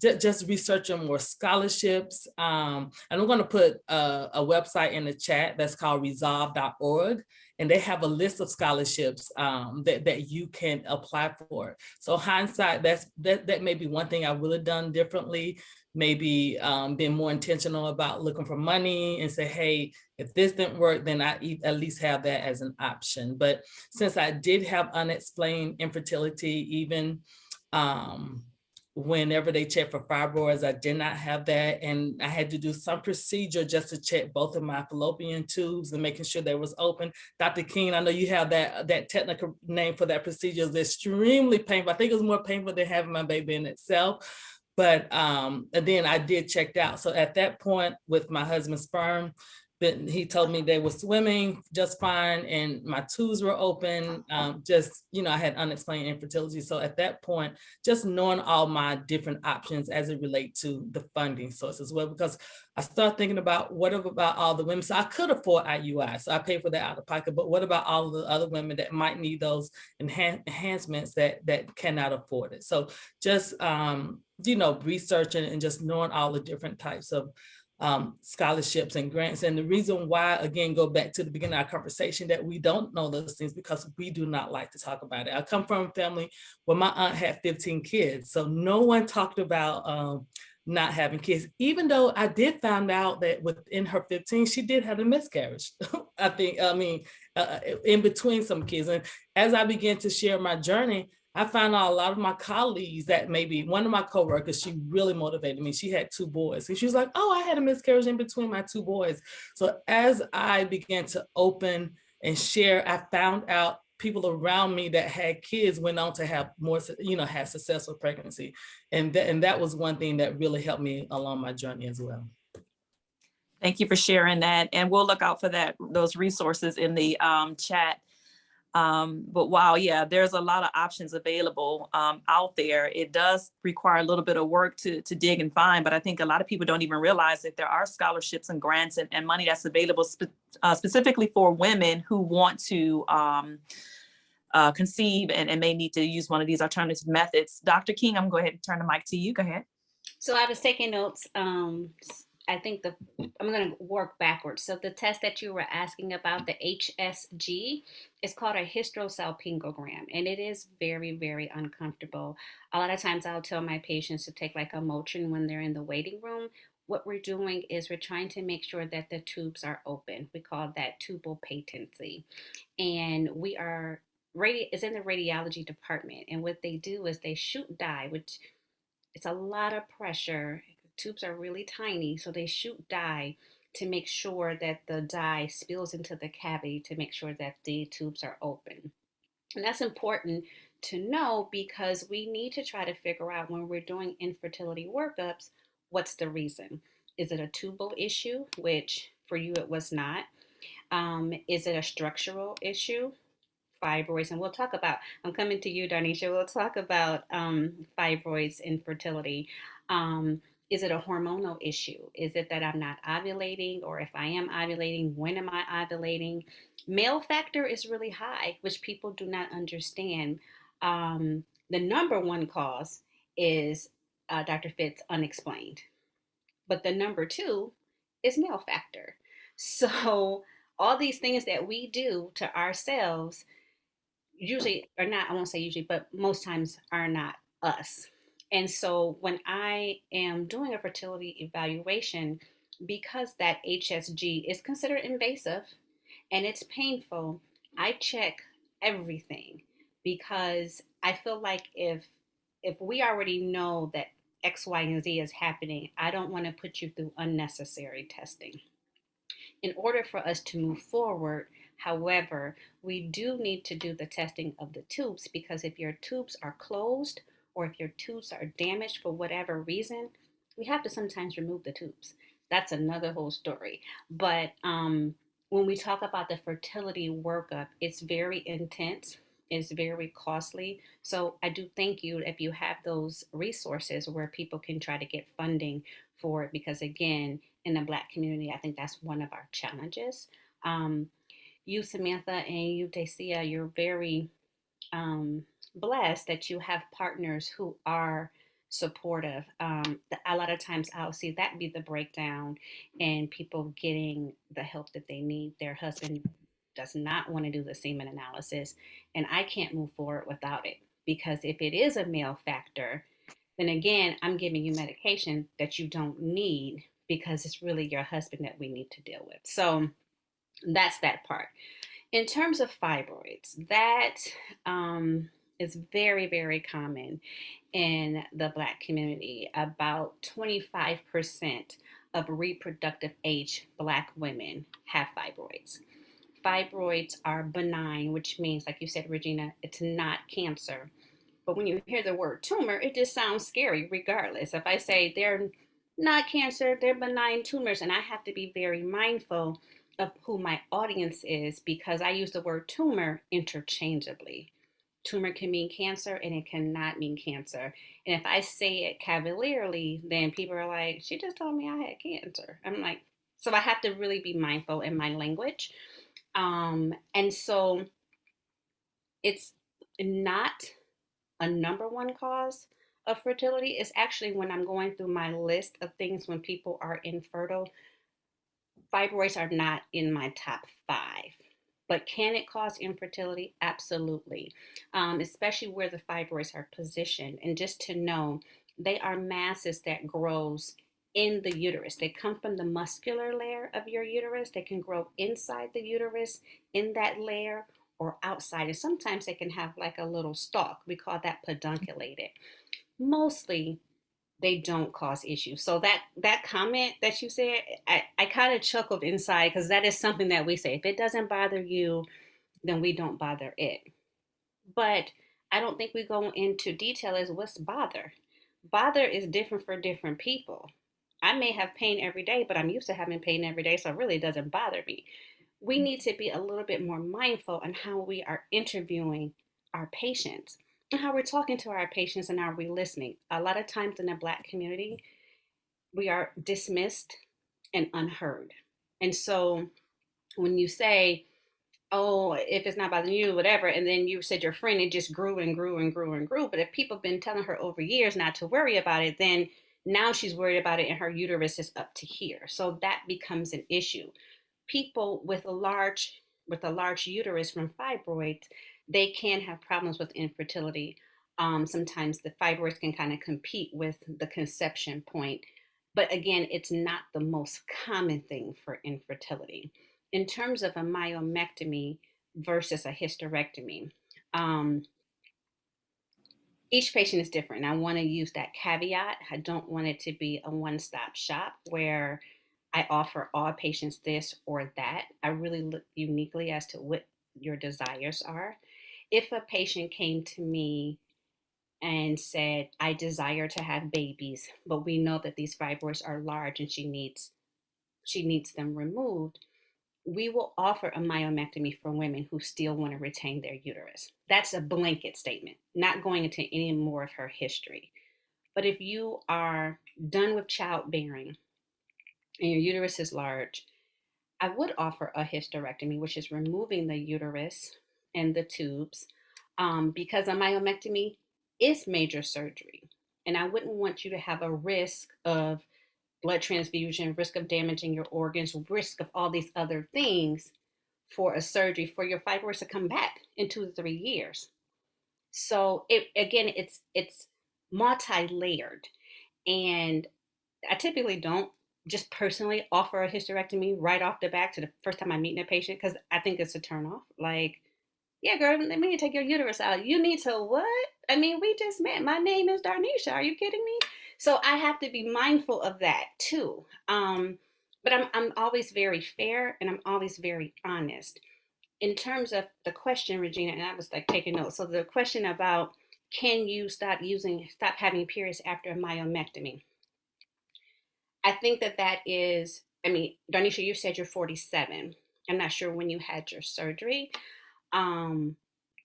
just researching more scholarships. And I'm going to put a website in the chat that's called resolve.org. And they have a list of scholarships that you can apply for. So hindsight, that may be one thing I would have done differently. Maybe been more intentional about looking for money and say, hey, if this didn't work, then I at least have that as an option. But since I did have unexplained infertility, even whenever they checked for fibroids, I did not have that. And I had to do some procedure just to check both of my fallopian tubes and making sure they was open. Dr. King, I know you have that technical name for that procedure. It's extremely painful. I think it was more painful than having my baby in itself. But and then I did checked out. So at that point with my husband's sperm, he told me they were swimming just fine and my tubes were open. Just, you know, I had unexplained infertility. So at that point, just knowing all my different options as it relates to the funding source as well, because I started thinking about what about all the women? So I could afford IUI, so I paid for that out of pocket, but what about all the other women that might need those enhancements that cannot afford it? So just, you know, researching and just knowing all the different types of scholarships and grants. And the reason why, again, go back to the beginning of our conversation, that we don't know those things because we do not like to talk about it. I come from a family where my aunt had 15 kids. So no one talked about not having kids, even though I did find out that within her 15, she did have a miscarriage. In between some kids. And as I began to share my journey, I found out a lot of my colleagues, that maybe one of my coworkers, she really motivated me. She had 2 boys and she was like, oh, I had a miscarriage in between my 2 boys. So as I began to open and share, I found out people around me that had kids went on to have more, you know, had successful pregnancy. And that was one thing that really helped me along my journey as well. Thank you for sharing that. And we'll look out for those resources in the chat. But wow, yeah, there's a lot of options available out there. It does require a little bit of work to dig and find, but I think a lot of people don't even realize that there are scholarships and grants and money that's available specifically for women who want to conceive and may need to use one of these alternative methods. Dr. King, I'm going to go ahead and turn the mic to you. Go ahead. So I was taking notes. I think I'm going to work backwards. So the test that you were asking about, the HSG, is called a hysterosalpingogram, and it is very, very uncomfortable. A lot of times I'll tell my patients to take like a Motrin when they're in the waiting room, what we're doing is we're trying to make sure that the tubes are open. We call that tubal patency. And we are it's in the radiology department. And what they do is they shoot dye, which it's a lot of pressure. Tubes are really tiny, so they shoot dye to make sure that the dye spills into the cavity to make sure that the tubes are open. And that's important to know because we need to try to figure out when we're doing infertility workups, what's the reason? Is it a tubal issue, which for you it was not? Is it a structural issue? Fibroids, and we'll talk about, I'm coming to you, Darnishia, we'll talk about fibroids, infertility. Is it a hormonal issue? Is it that I'm not ovulating, or if I am ovulating, when am I ovulating? Male factor is really high, which people do not understand. The number one cause is, Dr. Fitz, unexplained. But the number two is male factor. So all these things that we do to ourselves usually are not, I won't say usually, but most times are not us. And so when I am doing a fertility evaluation, because that HSG is considered invasive and it's painful, I check everything because I feel like if we already know that X, Y, and Z is happening, I don't want to put you through unnecessary testing. In order for us to move forward, however, we do need to do the testing of the tubes because if your tubes are closed or if your tubes are damaged for whatever reason, we have to sometimes remove the tubes. That's another whole story. But when we talk about the fertility workup, it's very intense. It's very costly. So I do thank you if you have those resources where people can try to get funding for it because again, in the Black community, I think that's one of our challenges. You, Samantha, and you, Dacia, you're very blessed that you have partners who are supportive. A lot of times I'll see that be the breakdown and people getting the help that they need. Their husband does not want to do the semen analysis, and I can't move forward without it because if it is a male factor, then again, I'm giving you medication that you don't need because it's really your husband that we need to deal with. So that's that part. In terms of fibroids, that is very, very common in the Black community. About 25% of reproductive age Black women have fibroids. Fibroids are benign, which means, like you said, Regina, it's not cancer. But when you hear the word tumor, it just sounds scary regardless. If I say they're not cancer, they're benign tumors, and I have to be very mindful of who my audience is because I use the word tumor interchangeably. Tumor can mean cancer and it cannot mean cancer. And if I say it cavalierly, then people are like, she just told me I had cancer. I'm like, so I have to really be mindful in my language. And so it's not a number one cause of fertility. It's actually when I'm going through my list of things when people are infertile, fibroids are not in my top 5. But can it cause infertility? Absolutely, especially where the fibroids are positioned. And just to know, they are masses that grows in the uterus. They come from the muscular layer of your uterus. They can grow inside the uterus in that layer or outside. And sometimes they can have like a little stalk. We call that pedunculated. Mostly they don't cause issues. So that comment that you said, I kind of chuckled inside because that is something that we say. If it doesn't bother you, then we don't bother it. But I don't think we go into detail as what's bother. Bother is different for different people. I may have pain every day, but I'm used to having pain every day, so it really doesn't bother me. We need to be a little bit more mindful in how we are interviewing our patients and how we're talking to our patients and how we're listening. A lot of times in the Black community, we are dismissed and unheard. And so when you say, oh, if it's not bothering you, whatever, and then you said your friend, it just grew and grew and grew and grew. But if people have been telling her over years not to worry about it, then now she's worried about it and her uterus is up to here. So that becomes an issue. People with a large uterus from fibroids, they can have problems with infertility. Sometimes the fibroids can kind of compete with the conception point. But again, it's not the most common thing for infertility. In terms of a myomectomy versus a hysterectomy, um, each patient is different. I want to use that caveat. I don't want it to be a one-stop shop where I offer all patients this or that. I really look uniquely as to what your desires are. If a patient came to me and said, I desire to have babies, but we know that these fibroids are large and she needs them removed, we will offer a myomectomy for women who still want to retain their uterus. That's a blanket statement, not going into any more of her history. But if you are done with childbearing and your uterus is large, I would offer a hysterectomy, which is removing the uterus and the tubes, because a myomectomy is major surgery. And I wouldn't want you to have a risk of blood transfusion, risk of damaging your organs, risk of all these other things for a surgery for your fibroids to come back in 2 to 3 years. So it's multi-layered, and I typically don't just personally offer a hysterectomy right off the back to the first time I'm meeting a patient, because I think it's a turnoff. Like, yeah, girl, let me take your uterus out. You need to what? I mean, we just met. My name is Darnishia. Are you kidding me? So I have to be mindful of that too. But I'm always very fair and I'm always very honest. In terms of the question, Regina, and I was like taking notes. So the question about can you stop having periods after a myomectomy? I think that is, I mean, Darnisha, you said you're 47. I'm not sure when you had your surgery.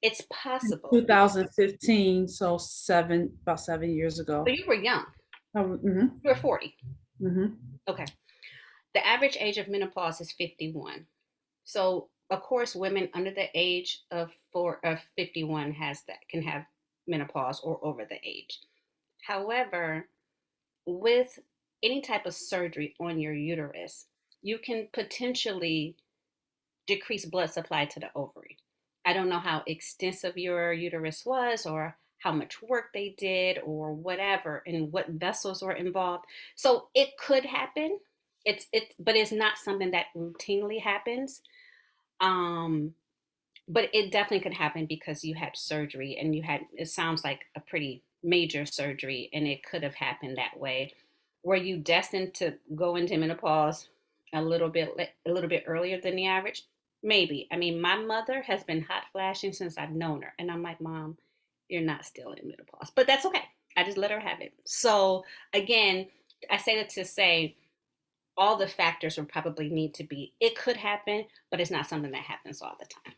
It's possible. 2015, so about 7 years ago. So you were young. Mm-hmm. You were 40. Mm-hmm. Okay. The average age of menopause is 51. So of course, women under the age of 51 can have menopause or over the age. However, with any type of surgery on your uterus, you can potentially decrease blood supply to the ovary. I don't know how extensive your uterus was or how much work they did or whatever and what vessels were involved. So it could happen. But it's not something that routinely happens. But it definitely could happen because you had surgery and it sounds like a pretty major surgery, and it could have happened that way. Were you destined to go into menopause a little bit earlier than the average? Maybe. I mean, my mother has been hot flashing since I've known her, and I'm like, Mom, you're not still in menopause, but that's okay. I just let her have it. So again, I say that to say all the factors would probably need to be. It could happen, but it's not something that happens all the time.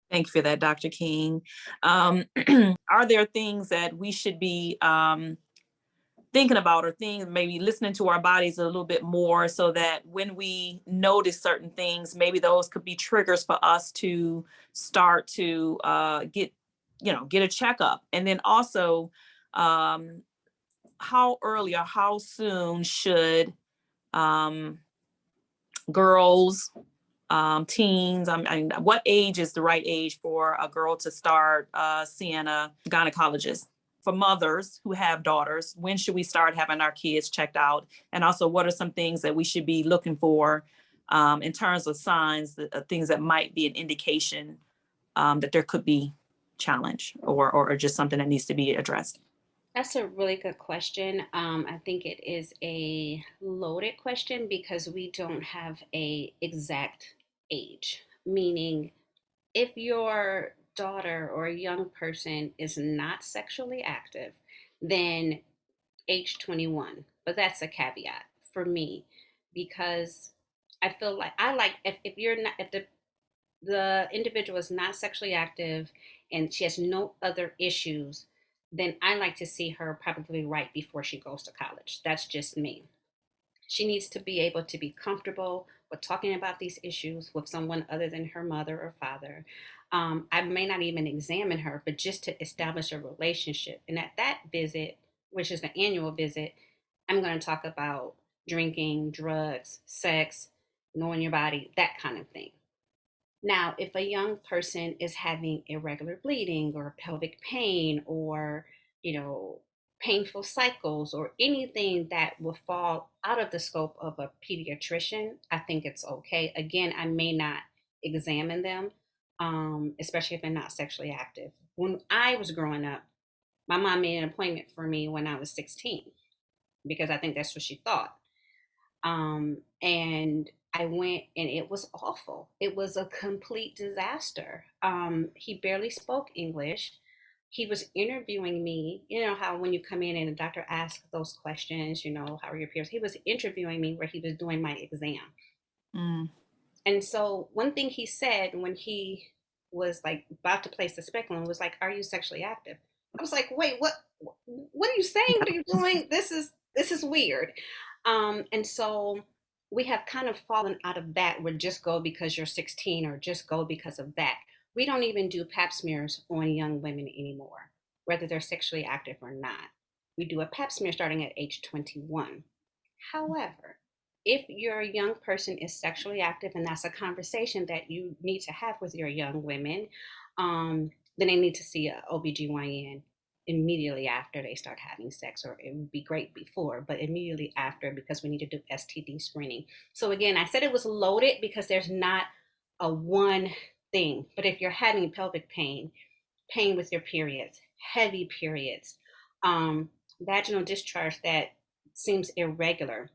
Thank you for that, Dr. King. Are there things that we should be thinking about, or things maybe listening to our bodies a little bit more, so that when we notice certain things, maybe those could be triggers for us to start to get a checkup? And then also, how early or how soon should girls, teens, what age is the right age for a girl to start seeing a gynecologist? For mothers who have daughters, when should we start having our kids checked out? And also, what are some things that we should be looking for in terms of signs, things that might be an indication that there could be challenge or just something that needs to be addressed? That's a really good question. I think it is a loaded question because we don't have a exact age. Meaning, if your daughter or a young person is not sexually active, then age 21. But that's a caveat for me because I feel like if you're not if the individual is not sexually active and she has no other issues, then I like to see her probably right before she goes to college. That's just me. She needs to be able to be comfortable with talking about these issues with someone other than her mother or father. I may not even examine her, but just to establish a relationship. And at that visit, which is the annual visit, I'm going to talk about drinking, drugs, sex, knowing your body, that kind of thing. Now, if a young person is having irregular bleeding or pelvic pain or painful cycles or anything that will fall out of the scope of a pediatrician, I think it's okay. Again, I may not examine them, especially if they're not sexually active. When I was growing up, my mom made an appointment for me when I was 16 because I think that's what she thought. And I went and it was awful. It was a complete disaster. He barely spoke English. He was interviewing me. You know how when you come in and the doctor asks those questions, how are your peers? He was interviewing me where he was doing my exam. Mm. And so one thing he said when he was like about to place the speculum was like, "Are you sexually active?" I was like, "Wait, what are you saying? What are you doing? This is weird." And so we have kind of fallen out of that where just go because you're 16 or just go because of that. We don't even do pap smears on young women anymore, whether they're sexually active or not. We do a pap smear starting at age 21. However, if your young person is sexually active and that's a conversation that you need to have with your young women, then they need to see a OBGYN immediately after they start having sex, or it would be great before, but immediately after, because we need to do STD screening. So again, I said it was loaded because there's not a one thing, but if you're having pelvic pain with your periods, heavy periods, vaginal discharge that seems irregular,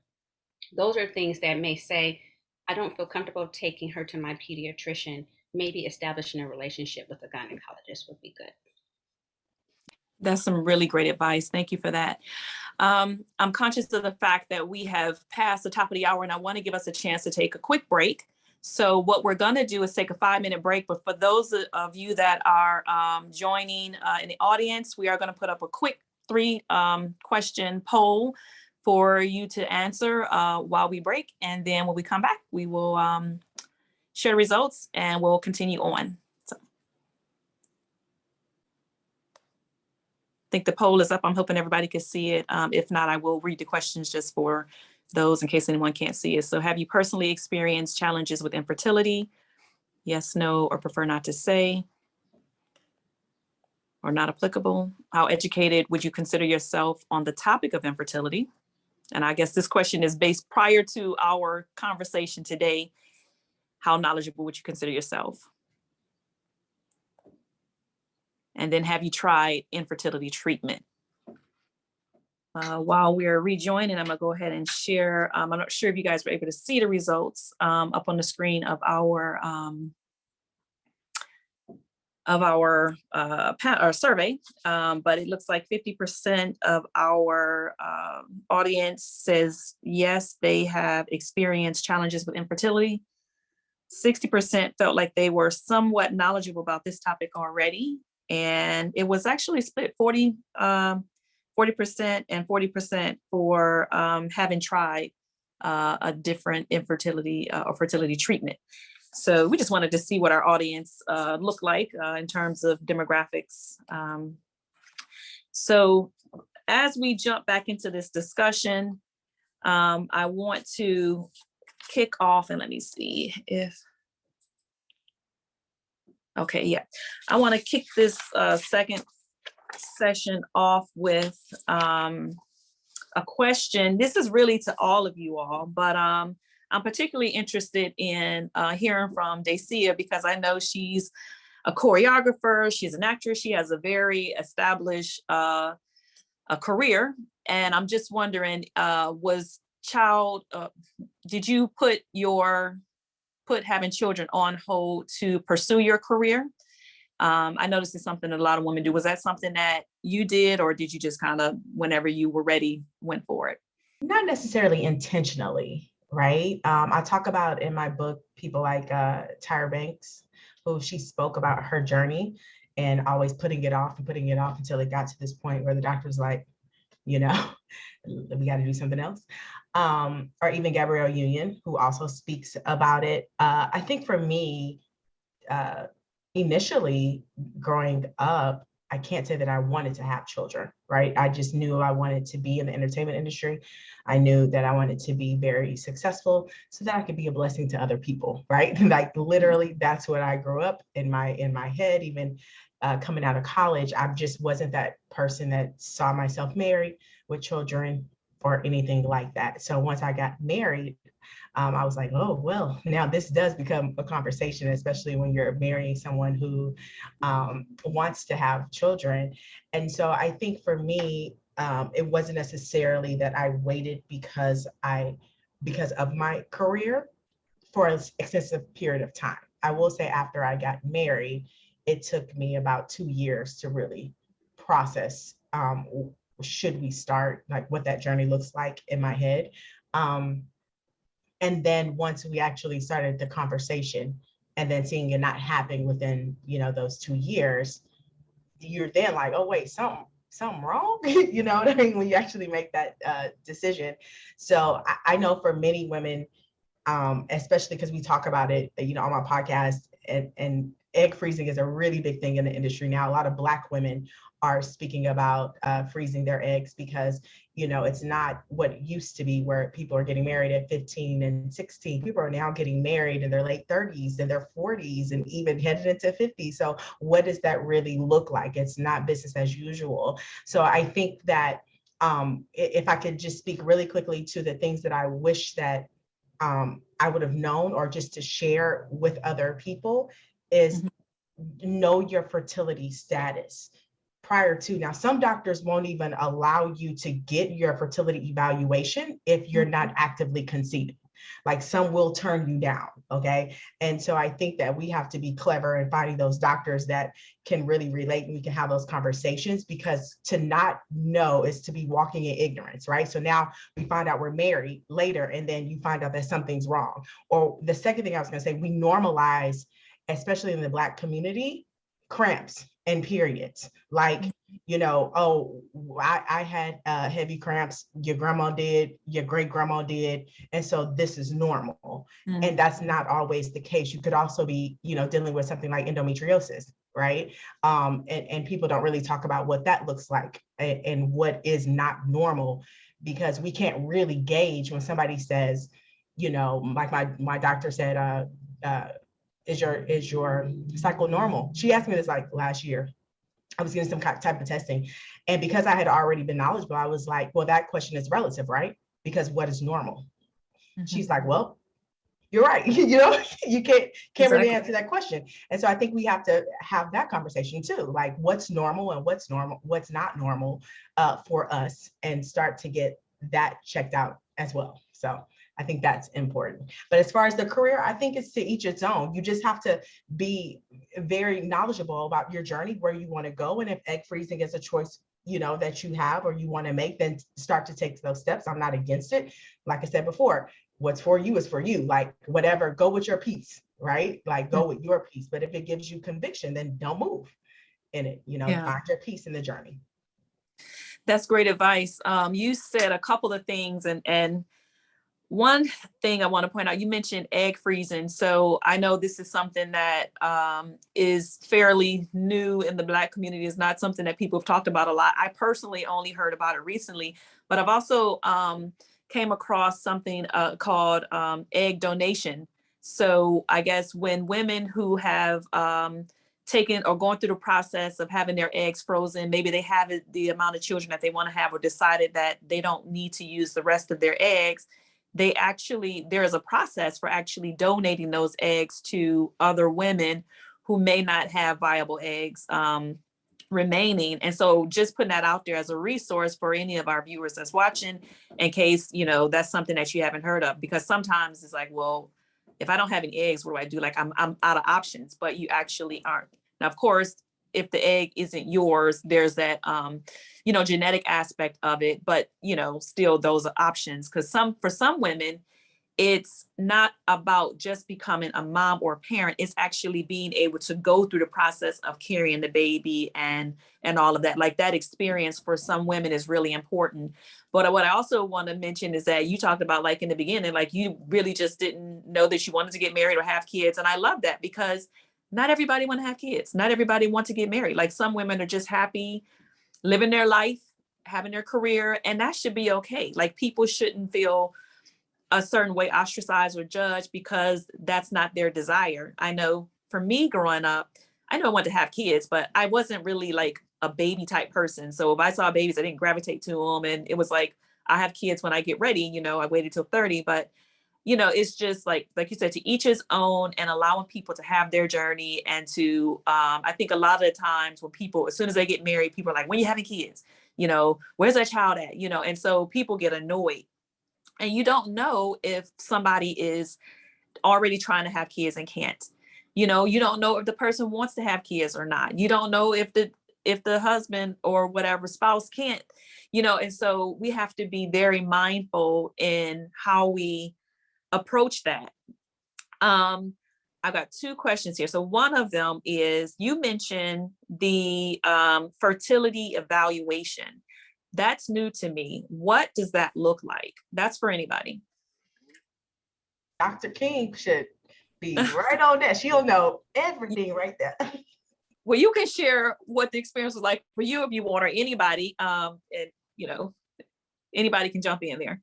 those are things that may say, I don't feel comfortable taking her to my pediatrician. Maybe establishing a relationship with a gynecologist would be good. That's some really great advice. Thank you for that. I'm conscious of the fact that we have passed the top of the hour and I want to give us a chance to take a quick break. So what we're going to do is take a 5-minute break. But for those of you that are joining in the audience, we are going to put up a quick 3-question poll for you to answer while we break. And then when we come back, we will share the results and we'll continue on. So I think the poll is up. I'm hoping everybody can see it. If not, I will read the questions just for those in case anyone can't see it. So have you personally experienced challenges with infertility? Yes, no, or prefer not to say, or not applicable? How educated would you consider yourself on the topic of infertility? And I guess this question is based prior to our conversation today. How knowledgeable would you consider yourself? And then have you tried infertility treatment? While we're rejoining, I'm gonna go ahead and share. I'm not sure if you guys were able to see the results up on the screen of our survey, but it looks like 50% of our audience says yes, they have experienced challenges with infertility. 60% felt like they were somewhat knowledgeable about this topic already, and it was actually split 40% and 40% for having tried a different infertility or fertility treatment. So we just wanted to see what our audience looked like in terms of demographics. So as we jump back into this discussion, I want to kick off, and let me see if, okay, yeah. I want to kick this second session off with a question. This is really to all of you all, but I'm particularly interested in hearing from Dacia because I know she's a choreographer, she's an actress, she has a very established a career. And I'm just wondering, did you put having children on hold to pursue your career? I noticed it's something that a lot of women do. Was that something that you did, or did you just kind of, whenever you were ready, went for it? Not necessarily intentionally, right? I talk about in my book people like Tyra Banks, who she spoke about her journey and always putting it off until it got to this point where the doctor was like, we got to do something else. Or even Gabrielle Union, who also speaks about it. I think for me, initially growing up, I can't say that I wanted to have children, right? I just knew I wanted to be in the entertainment industry. I knew that I wanted to be very successful so that I could be a blessing to other people, right? Like literally, that's what I grew up in my head. Even coming out of college, I just wasn't that person that saw myself married with children or anything like that. So once I got married, I was like, oh, well, now this does become a conversation, especially when you're marrying someone who wants to have children. And so I think for me, it wasn't necessarily that I waited because of my career for an extensive period of time. I will say after I got married, it took me about 2 years to really process, should we start, like what that journey looks like in my head. And then once we actually started the conversation and then seeing it not happen within, those 2 years, you're then like, oh, wait, something wrong? You know what I mean? When you actually make that decision. So I know for many women, especially because we talk about it, on my podcast, and egg freezing is a really big thing in the industry now. A lot of Black women are speaking about freezing their eggs because, it's not what it used to be where people are getting married at 15 and 16. People are now getting married in their late 30s and their 40s and even headed into 50. So what does that really look like? It's not business as usual. So I think that if I could just speak really quickly to the things that I wish that I would have known, or just to share with other people, is know your fertility status prior to. Now, some doctors won't even allow you to get your fertility evaluation if you're not actively conceiving. Like, some will turn you down, okay? And so I think that we have to be clever in finding those doctors that can really relate, and we can have those conversations, because to not know is to be walking in ignorance, right? So now we find out we're married later, and then you find out that something's wrong. Or the second thing I was gonna say, we normalize, especially in the Black community, cramps and periods. Like, oh, I had heavy cramps, your grandma did, your great grandma did, and so this is normal. And that's not always the case. You could also be, dealing with something like endometriosis, right? And people don't really talk about what that looks like and what is not normal, because we can't really gauge when somebody says, like my doctor said, is your cycle normal? She asked me this like last year. I was getting some type of testing. And because I had already been knowledgeable, I was like, well, that question is relative, right? Because what is normal? She's like, well, you're right. You can't really answer that question. And so I think we have to have that conversation too. Like, what's normal and what's not normal for us, and start to get that checked out as well. So I think that's important. But as far as the career, I think it's to each its own. You just have to be very knowledgeable about your journey, where you want to go. And if egg freezing is a choice, that you have or you want to make, then start to take those steps. I'm not against it. Like I said before, what's for you is for you. Like, whatever, go with your peace, right? Like, go with your peace. But if it gives you conviction, then don't move in it. Find your peace in the journey. That's great advice. You said a couple of things, and one thing I want to point out, you mentioned egg freezing. So I know this is something that is fairly new in the Black community. It's not something that people have talked about a lot. I personally only heard about it recently, but I've also came across something called egg donation. So I guess when women who have taken or going through the process of having their eggs frozen, maybe they have the amount of children that they want to have, or decided that they don't need to use the rest of their eggs, there is a process for actually donating those eggs to other women who may not have viable eggs remaining. And so just putting that out there as a resource for any of our viewers that's watching, in case, that's something that you haven't heard of, because sometimes it's like, well, if I don't have any eggs, what do I do? Like, I'm out of options, but you actually aren't. Now, of course, if the egg isn't yours, there's that, genetic aspect of it, but, still those are options. Because for some women, it's not about just becoming a mom or a parent. It's actually being able to go through the process of carrying the baby and all of that. Like, that experience for some women is really important. But what I also want to mention is that you talked about, like, in the beginning, like, you really just didn't know that you wanted to get married or have kids. And I love that, because not everybody want to have kids. Not everybody want to get married. Like, some women are just happy living their life, having their career, and that should be okay. Like, people shouldn't feel a certain way, ostracized or judged, because that's not their desire. I know for me growing up, I know I wanted to have kids, but I wasn't really like a baby type person. So if I saw babies, I didn't gravitate to them. And it was like, I have kids when I get ready, you know, I waited till 30, but you know, it's just like you said, to each his own, and allowing people to have their journey. And to, I think a lot of the times when people, as soon as they get married, people are like, when you having kids, you know, where's that child at? You know, and so people get annoyed, and you don't know if somebody is already trying to have kids and can't, you know, you don't know if the person wants to have kids or not. You don't know if the husband or whatever spouse can't, you know, and so we have to be very mindful in how we approach that. I've got two questions here. So one of them is, you mentioned the fertility evaluation. That's new to me. What does that look like? That's for anybody. Dr. King should be right on that. She'll know everything right there. Well, you can share what the experience was like for you if you want, or anybody, and you know, anybody can jump in there.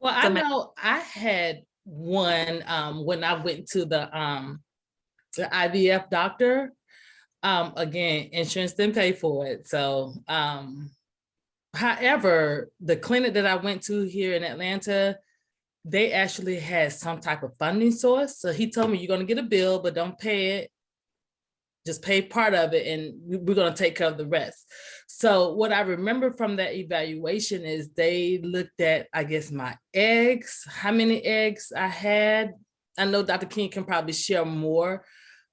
Well, I know I had one when I went to the IVF doctor. Again, insurance didn't pay for it. So, however, the clinic that I went to here in Atlanta, they actually had some type of funding source. So he told me, you're going to get a bill, but don't pay it. Just pay part of it, and we're going to take care of the rest. So what I remember from that evaluation is they looked at, I guess, my eggs, how many eggs I had. I know Dr. King can probably share more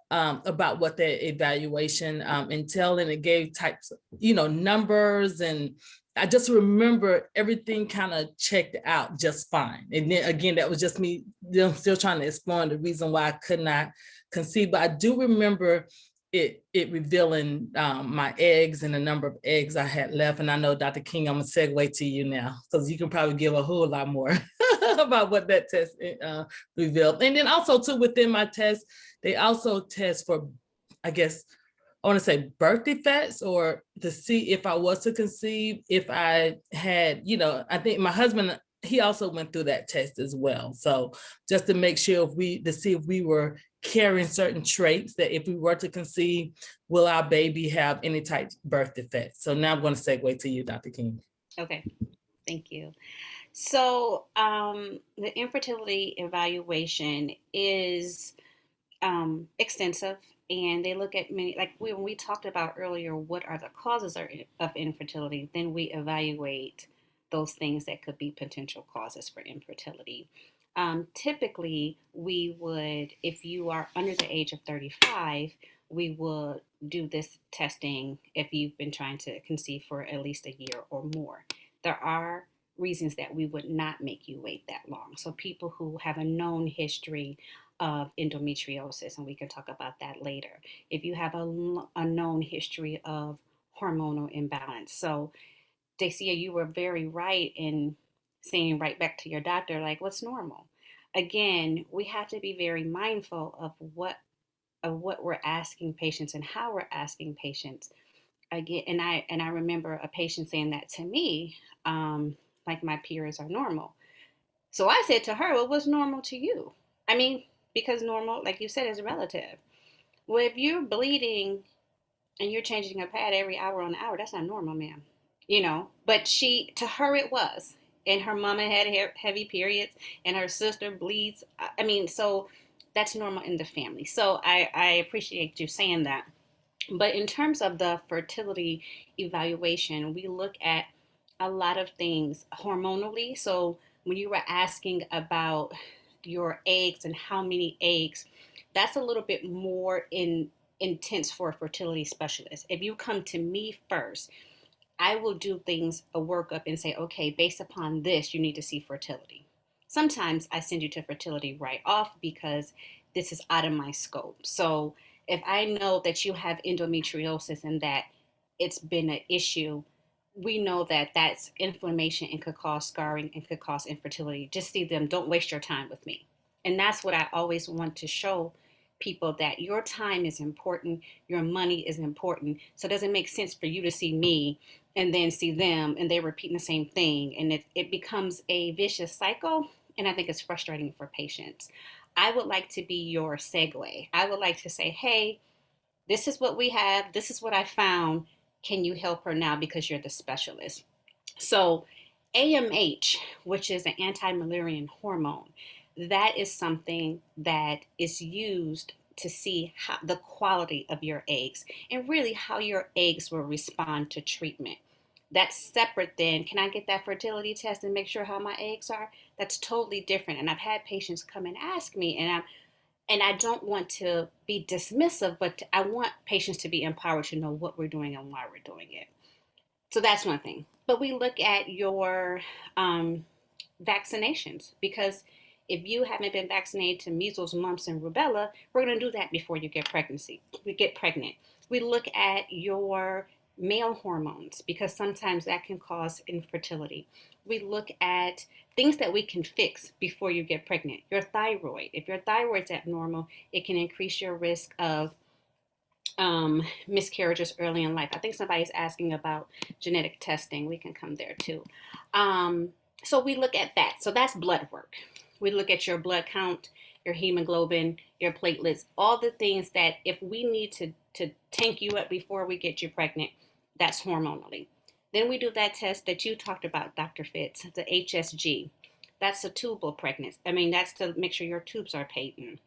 about what that evaluation entailed, and it gave types, you know, numbers, and I just remember everything kind of checked out just fine. And then again, that was just me, you know, still trying to explain the reason why I could not conceive, but I do remember it revealing my eggs and the number of eggs I had left. And I know, Dr. King, I'm gonna segue to you now, because you can probably give a whole lot more about what that test revealed. And then also too, within my test, they also test for, I guess, I want to say birth defects, or to see if I was to conceive, if I had, you know, I think my husband, he also went through that test as well. So just to make sure to see if we were carrying certain traits, that if we were to conceive, will our baby have any type of birth defect? So now I'm going to segue to you, Dr. King. Okay, thank you. So the infertility evaluation is extensive, and they look at many, like when we talked about earlier, what are the causes of infertility, then we evaluate those things that could be potential causes for infertility. Typically, we would, if you are under the age of 35, we will do this testing if you've been trying to conceive for at least a year or more. There are reasons that we would not make you wait that long. So people who have a known history of endometriosis, and we can talk about that later. If you have a known history of hormonal imbalance. So Dacia, you were very right in saying right back to your doctor, like, what's normal? Again, we have to be very mindful of what we're asking patients and how we're asking patients. Again, and I remember a patient saying that to me, like, my periods are normal. So I said to her, well, what's normal to you? I mean, because normal, like you said, is relative. Well, if you're bleeding and you're changing a pad every hour on the hour, that's not normal, ma'am. You know, but to her it was. And her mama had heavy periods, and her sister bleeds. I mean, so that's normal in the family. So I appreciate you saying that. But in terms of the fertility evaluation, we look at a lot of things hormonally. So when you were asking about your eggs and how many eggs, that's a little bit more intense for a fertility specialist. If you come to me first, I will do things, a workup, and say, okay, based upon this, you need to see fertility. Sometimes I send you to fertility right off because this is out of my scope. So if I know that you have endometriosis and that it's been an issue, we know that that's inflammation and could cause scarring and could cause infertility. Just see them. Don't waste your time with me. And that's what I always want to show people, that your time is important, your money is important. So it doesn't make sense for you to see me and then see them and they're repeating the same thing. And it becomes a vicious cycle. And I think it's frustrating for patients. I would like to be your segue. I would like to say, hey, This is what we have. This is what I found. Can you help her now because you're the specialist? So AMH, which is an anti-Müllerian hormone, that is something that is used to see how, the quality of your eggs and really how your eggs will respond to treatment. That's separate than, can I get that fertility test and make sure how my eggs are? That's totally different. And I've had patients come and ask me, and I don't want to be dismissive, but I want patients to be empowered to know what we're doing and why we're doing it. So that's one thing. But we look at your vaccinations, because if you haven't been vaccinated to measles, mumps, and rubella, we're going to do that before you get pregnant. We look at your male hormones, because sometimes that can cause infertility. We look at things that we can fix before you get pregnant. Your thyroid. If your thyroid's abnormal, it can increase your risk of miscarriages early in life. I think somebody's asking about genetic testing. We can come there too. So we look at that. So that's blood work. We look at your blood count, your hemoglobin, your platelets, all the things that if we need to tank you up before we get you pregnant, that's hormonally. Then we do that test that you talked about, Dr. Fitz, the HSG. That's a tubal pregnancy. I mean, that's to make sure your tubes are patent.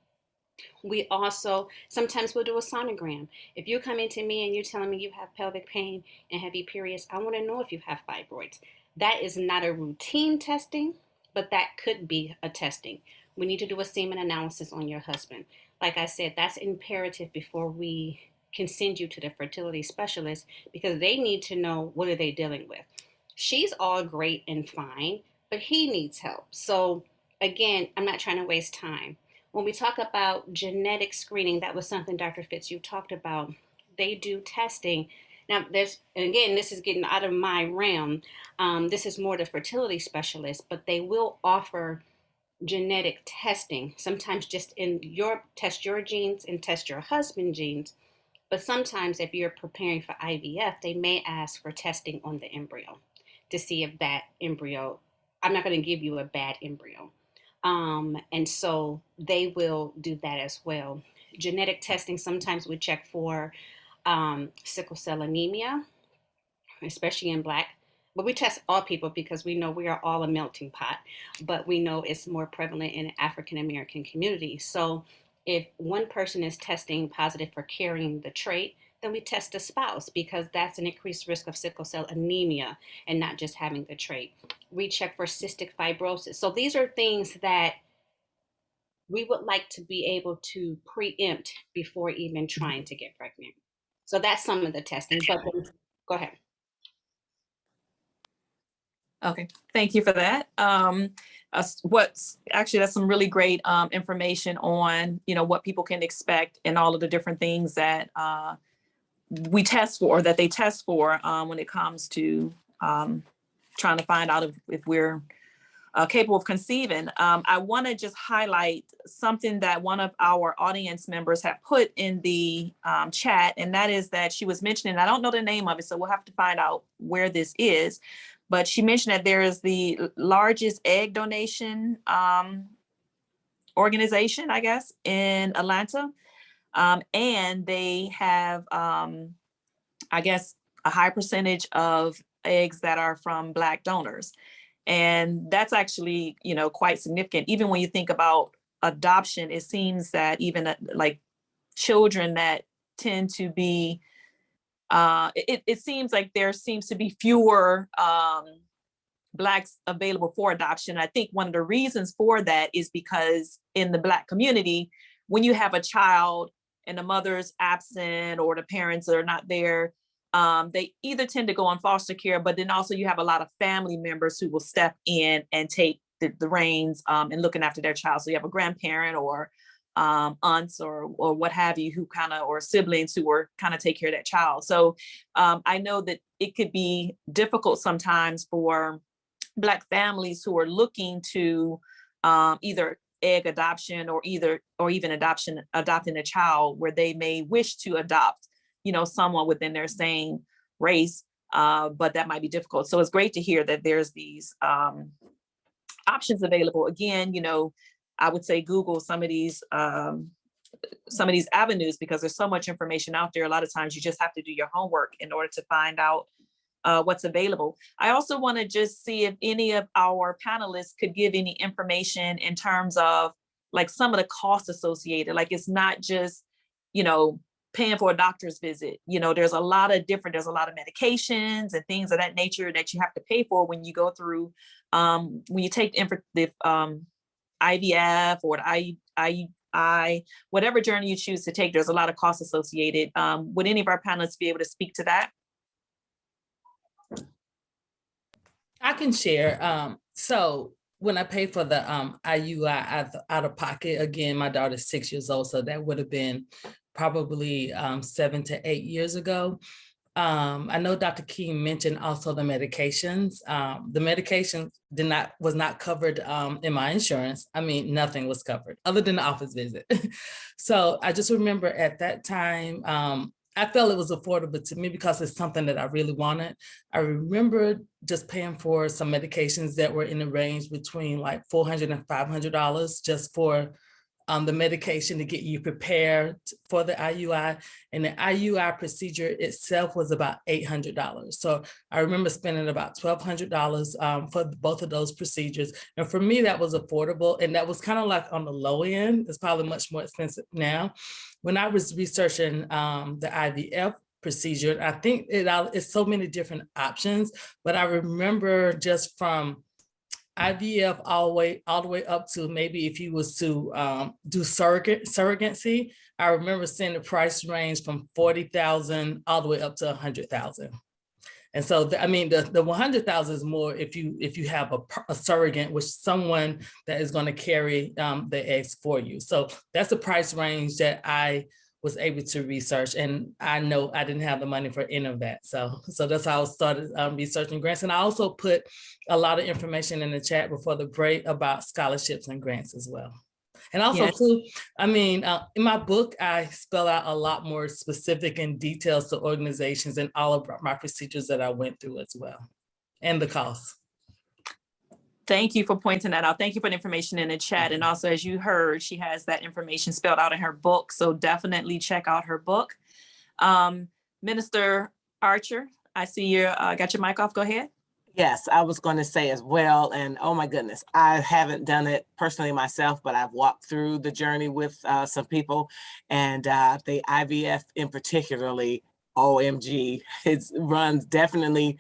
We also, sometimes we'll do a sonogram. If you're coming to me and you're telling me you have pelvic pain and heavy periods, I want to know if you have fibroids. That is not a routine testing, but that could be a testing. We need to do a semen analysis on your husband. Like I said, that's imperative before we can send you to the fertility specialist, because they need to know what are they dealing with. She's all great and fine, but he needs help. So again, I'm not trying to waste time. When we talk about genetic screening, that was something, Dr. Fitz, you talked about. They do testing. Now, and again, this is getting out of my realm. This is more the fertility specialist, but they will offer genetic testing. Sometimes just test your genes and test your husband's genes. But sometimes if you're preparing for IVF, they may ask for testing on the embryo to see if that embryo, I'm not going to give you a bad embryo. And so they will do that as well. Genetic testing, sometimes we check for sickle cell anemia, especially in Black. But we test all people because we know we are all a melting pot, but we know it's more prevalent in the African American community. So if one person is testing positive for carrying the trait, then we test a spouse, because that's an increased risk of sickle cell anemia and not just having the trait. We check for cystic fibrosis. So these are things that we would like to be able to preempt before even trying to get pregnant. So that's some of the testing, but go ahead. Okay, thank you for that. What's actually, that's some really great information on, what people can expect and all of the different things that we test for, that they test for when it comes to trying to find out if we're capable of conceiving. I want to just highlight something that one of our audience members have put in the chat, and that is that she was mentioning, I don't know the name of it, so we'll have to find out where this is, but she mentioned that there is the largest egg donation organization, I guess, in Atlanta. And they have, I guess, a high percentage of eggs that are from Black donors. And that's actually, quite significant. Even when you think about adoption, it seems that even like children that tend to be, it seems like there seems to be fewer Blacks available for adoption. I think one of the reasons for that is because in the Black community, when you have a child and the mother's absent or the parents are not there, they either tend to go on foster care, but then also you have a lot of family members who will step in and take the reins and looking after their child. So you have a grandparent or aunts or what have you, who or siblings who are take care of that child. So I know that it could be difficult sometimes for Black families who are looking to either egg adoption or even adopting a child, where they may wish to adopt someone within their same race, but that might be difficult. So it's great to hear that there's these options available. Again, I would say Google some of these some of these avenues, because there's so much information out there. A lot of times you just have to do your homework in order to find out what's available. I also want to just see if any of our panelists could give any information in terms of like some of the costs associated. Like it's not just, paying for a doctor's visit. There's a lot of medications and things of that nature that you have to pay for when you go through, when you take the IVF or the IUI, whatever journey you choose to take, there's a lot of costs associated. Would any of our panelists be able to speak to that? I can share. So when I paid for the IUI out of pocket, again, my daughter's 6 years old, so that would have been probably 7 to 8 years ago. I know Dr. King mentioned also the medications. The medication was not covered in my insurance. I mean, nothing was covered other than the office visit. So I just remember at that time, I felt it was affordable to me because it's something that I really wanted. I remember just paying for some medications that were in the range between like $400 and $500 just for the medication to get you prepared for the IUI. And the IUI procedure itself was about $800. So I remember spending about $1,200 for both of those procedures. And for me, that was affordable. And that was kind of like on the low end. It's probably much more expensive now. When I was researching the IVF procedure, I think it's so many different options, but I remember just from IVF all the way up to maybe if you was to do surrogacy, I remember seeing the price range from $40,000 all the way up to $100,000. And so, the 100,000 is more if you have a surrogate with someone that is going to carry the eggs for you. So that's the price range that I was able to research, and I know I didn't have the money for any of that. So that's how I started researching grants. And I also put a lot of information in the chat before the break about scholarships and grants as well. And also too, in my book, I spell out a lot more specific and details to organizations and all of my procedures that I went through as well, and the costs. Thank you for pointing that out. Thank you for the information in the chat. And also, as you heard, she has that information spelled out in her book. So definitely check out her book. Minister Archer, I see you got your mic off. Go ahead. Yes, I was going to say as well. And oh my goodness, I haven't done it personally myself, but I've walked through the journey with some people, and the IVF in particularly, OMG, it runs definitely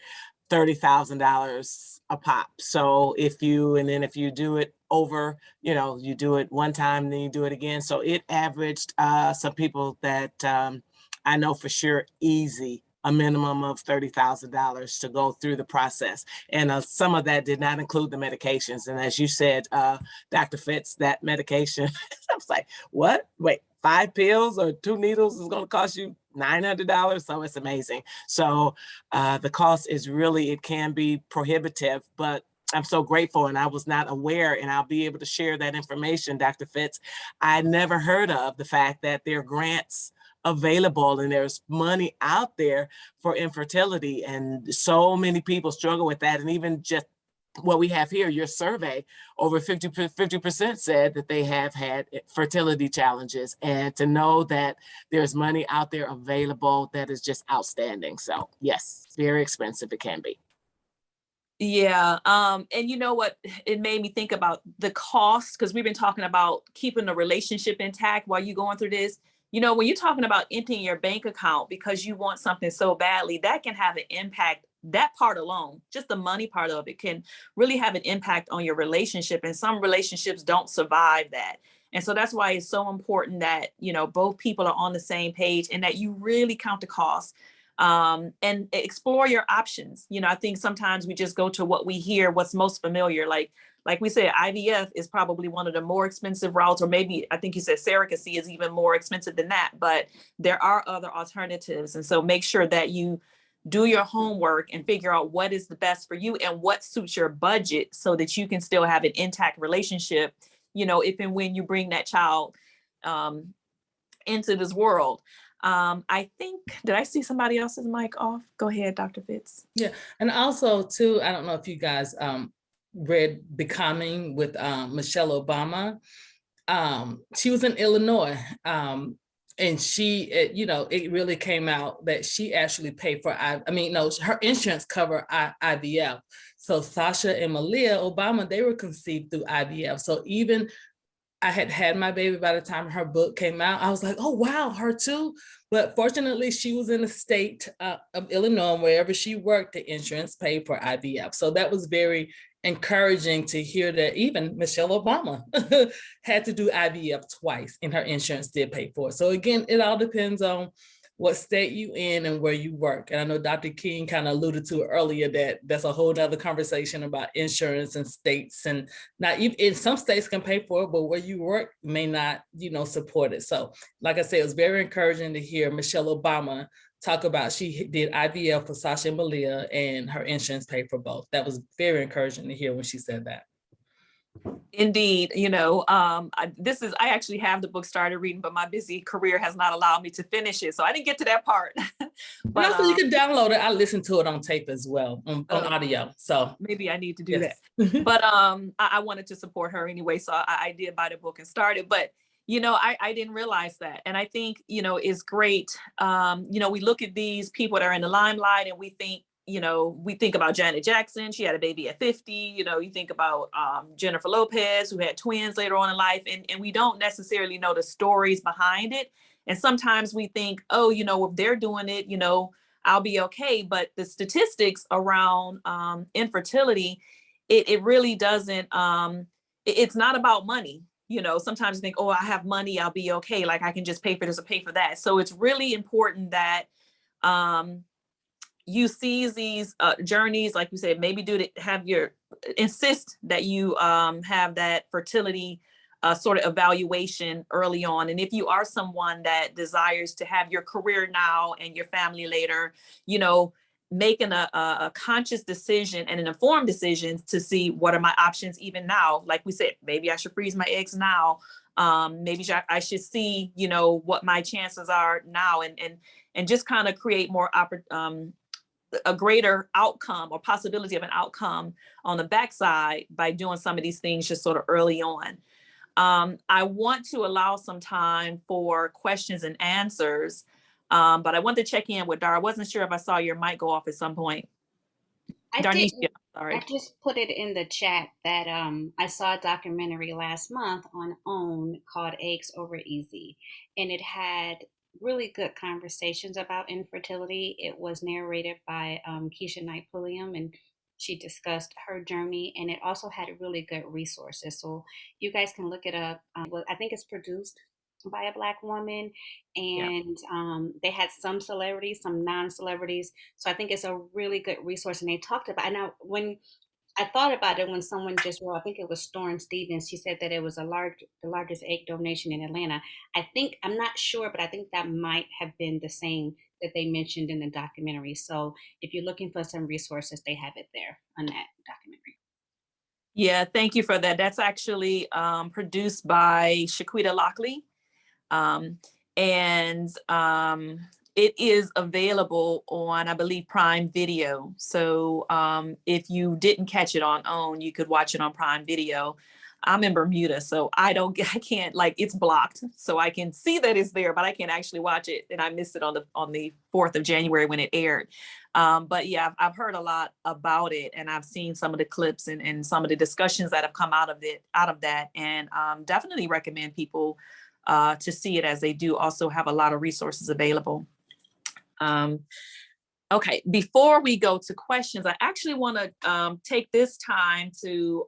$30,000 a pop. So if you do it over, you do it one time, then you do it again. So it averaged some people that I know for sure easy a minimum of $30,000 to go through the process. And some of that did not include the medications. And as you said, Dr. Fitz, that medication, I was like, what? Wait, 5 pills or 2 needles is going to cost you $900. So it's amazing. So the cost is really, it can be prohibitive, but I'm so grateful, and I was not aware, and I'll be able to share that information, Dr. Fitz. I never heard of the fact that there are grants available and there's money out there for infertility, and so many people struggle with that. And even just what we have here, your survey, over 50% said that they have had fertility challenges, and to know that there's money out there available, that is just outstanding. So yes, very expensive it can be. Yeah. And you know what, it made me think about the cost, because we've been talking about keeping the relationship intact while you're going through this. When you're talking about emptying your bank account because you want something so badly, that can have an impact. That part alone, just the money part of it, can really have an impact on your relationship. And some relationships don't survive that. And so that's why it's so important that, both people are on the same page and that you really count the costs and explore your options. I think sometimes we just go to what we hear, what's most familiar. Like we said, IVF is probably one of the more expensive routes, or maybe I think you said surrogacy is even more expensive than that, but there are other alternatives. And so make sure that you do your homework and figure out what is the best for you and what suits your budget so that you can still have an intact relationship, if and when you bring that child into this world. I think, did I see somebody else's mic off? Go ahead, Dr. Fitz. Yeah, and also too, I don't know if you guys read Becoming with Michelle Obama. She was in Illinois. And she, you know, it really came out that she actually paid for, her insurance covered IVF. So Sasha and Malia Obama, they were conceived through IVF. So even I had my baby by the time her book came out, I was like, oh, wow, her too. But fortunately, she was in the state of Illinois, wherever she worked, the insurance paid for IVF. So that was very encouraging to hear that even Michelle Obama had to do IVF twice and her insurance did pay for it. So again, it all depends on what state you in and where you work. And I know Dr. King kind of alluded to earlier that that's a whole nother conversation about insurance and states, and not even in some states can pay for it, but where you work may not, you know, support it. So like I said, it was very encouraging to hear Michelle Obama talk about she did IVF for Sasha and Malia and her insurance paid for both. That was very encouraging to hear when she said that. Indeed, you know, I actually have the book started reading, but my busy career has not allowed me to finish it. So I didn't get to that part. But also you can download it. I listened to it on tape as well, on audio. So maybe I need to do that. But I wanted to support her anyway. So I did buy the book and started, but you know, I didn't realize that. And I think, you know, it's great. You know, we look at these people that are in the limelight and we think, you know, we think about Janet Jackson. She had a baby at 50. You know, you think about Jennifer Lopez, who had twins later on in life. And we don't necessarily know the stories behind it. And sometimes we think, oh, you know, if they're doing it, you know, I'll be okay. But the statistics around infertility, it really doesn't, it's not about money. You know, sometimes you think, oh, I have money, I'll be okay. Like I can just pay for this or pay for that. So it's really important that you seize these journeys, like you said, maybe insist that you have that fertility sort of evaluation early on. And if you are someone that desires to have your career now and your family later, you know, making a conscious decision and an informed decision to see what are my options even now. Like we said, maybe I should freeze my eggs now. Maybe I should see, you know, what my chances are now and just kind of create more a greater outcome or possibility of an outcome on the backside by doing some of these things just sort of early on. I want to allow some time for questions and answers, but I want to check in with Dara. I wasn't sure if I saw your mic go off at some point. Darnishia, sorry. I just put it in the chat that I saw a documentary last month on OWN called Eggs Over Easy, and it had really good conversations about infertility. It was narrated by Keisha Knight Pulliam, and she discussed her journey, and it also had really good resources. So you guys can look it up. I think it's produced by a Black woman, and they had some celebrities, some non-celebrities. So I think it's a really good resource. And they talked about, and when I thought about it, when someone just wrote, I think it was Storm Stevens, she said that it was the largest egg donation in Atlanta. I'm not sure, but I think that might have been the same that they mentioned in the documentary. So if you're looking for some resources, they have it there on that documentary. Yeah, thank you for that. That's actually produced by Shaquita Lockley. It is available on, I believe, Prime Video. So if you didn't catch it on OWN, you could watch it on Prime Video. I'm in Bermuda, so I can't, like, it's blocked. So I can see that it's there, but I can't actually watch it. And I missed it on the 4th of January when it aired. But yeah, I've heard a lot about it, and I've seen some of the clips and some of the discussions that have come out of that. And definitely recommend people to see it, as they do also have a lot of resources available. Okay, before we go to questions, I actually want to take this time to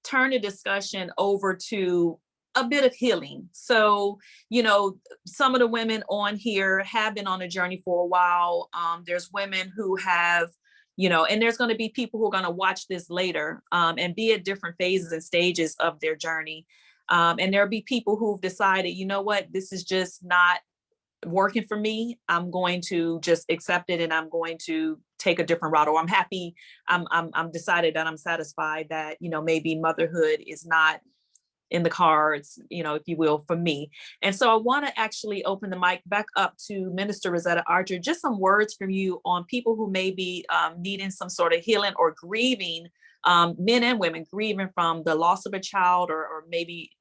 turn the discussion over to a bit of healing. So, you know, some of the women on here have been on a journey for a while. There's women who have, you know, and there's going to be people who are going to watch this later and be at different phases and stages of their journey. And there'll be people who've decided, you know what, this is just not working for me. I'm going to just accept it, and I'm going to take a different route, or I'm happy. I'm decided that I'm satisfied that, you know, maybe motherhood is not in the cards, you know, if you will, for me. And so I want to actually open the mic back up to Minister Rosetta Archer. Just some words from you on people who may be needing some sort of healing or grieving, men and women grieving from the loss of a child, or maybe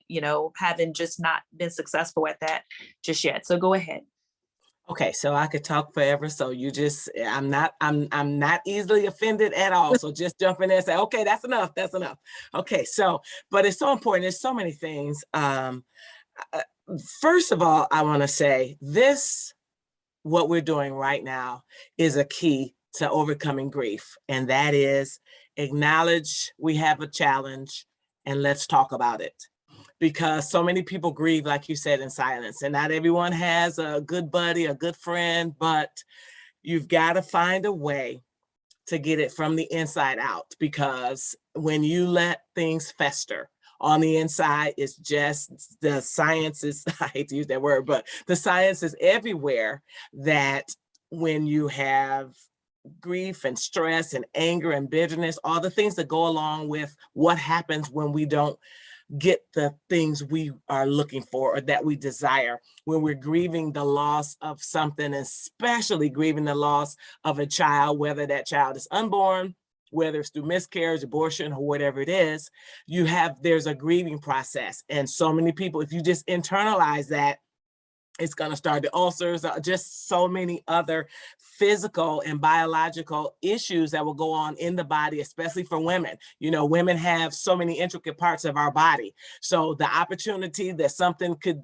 having just not been successful at that just yet. So go ahead. Okay, so I could talk forever. So I'm not easily offended at all. So just jump in there and say, okay, that's enough. That's enough. Okay, so, but it's so important. There's so many things. First of all, I want to say what we're doing right now is a key to overcoming grief. And that is acknowledge we have a challenge and let's talk about it. Because so many people grieve, like you said, in silence, and not everyone has a good buddy, a good friend, but you've got to find a way to get it from the inside out, because when you let things fester on the inside, it's just the science is, I hate to use that word, but the science is everywhere that when you have grief and stress and anger and bitterness, all the things that go along with what happens when we don't get the things we are looking for or that we desire, when we're grieving the loss of something, especially grieving the loss of a child, whether that child is unborn, whether it's through miscarriage, abortion, or whatever it is, there's a grieving process. And so many people, if you just internalize that, it's going to start the ulcers, just so many other physical and biological issues that will go on in the body, especially for women. Women have so many intricate parts of our body. So the opportunity that something could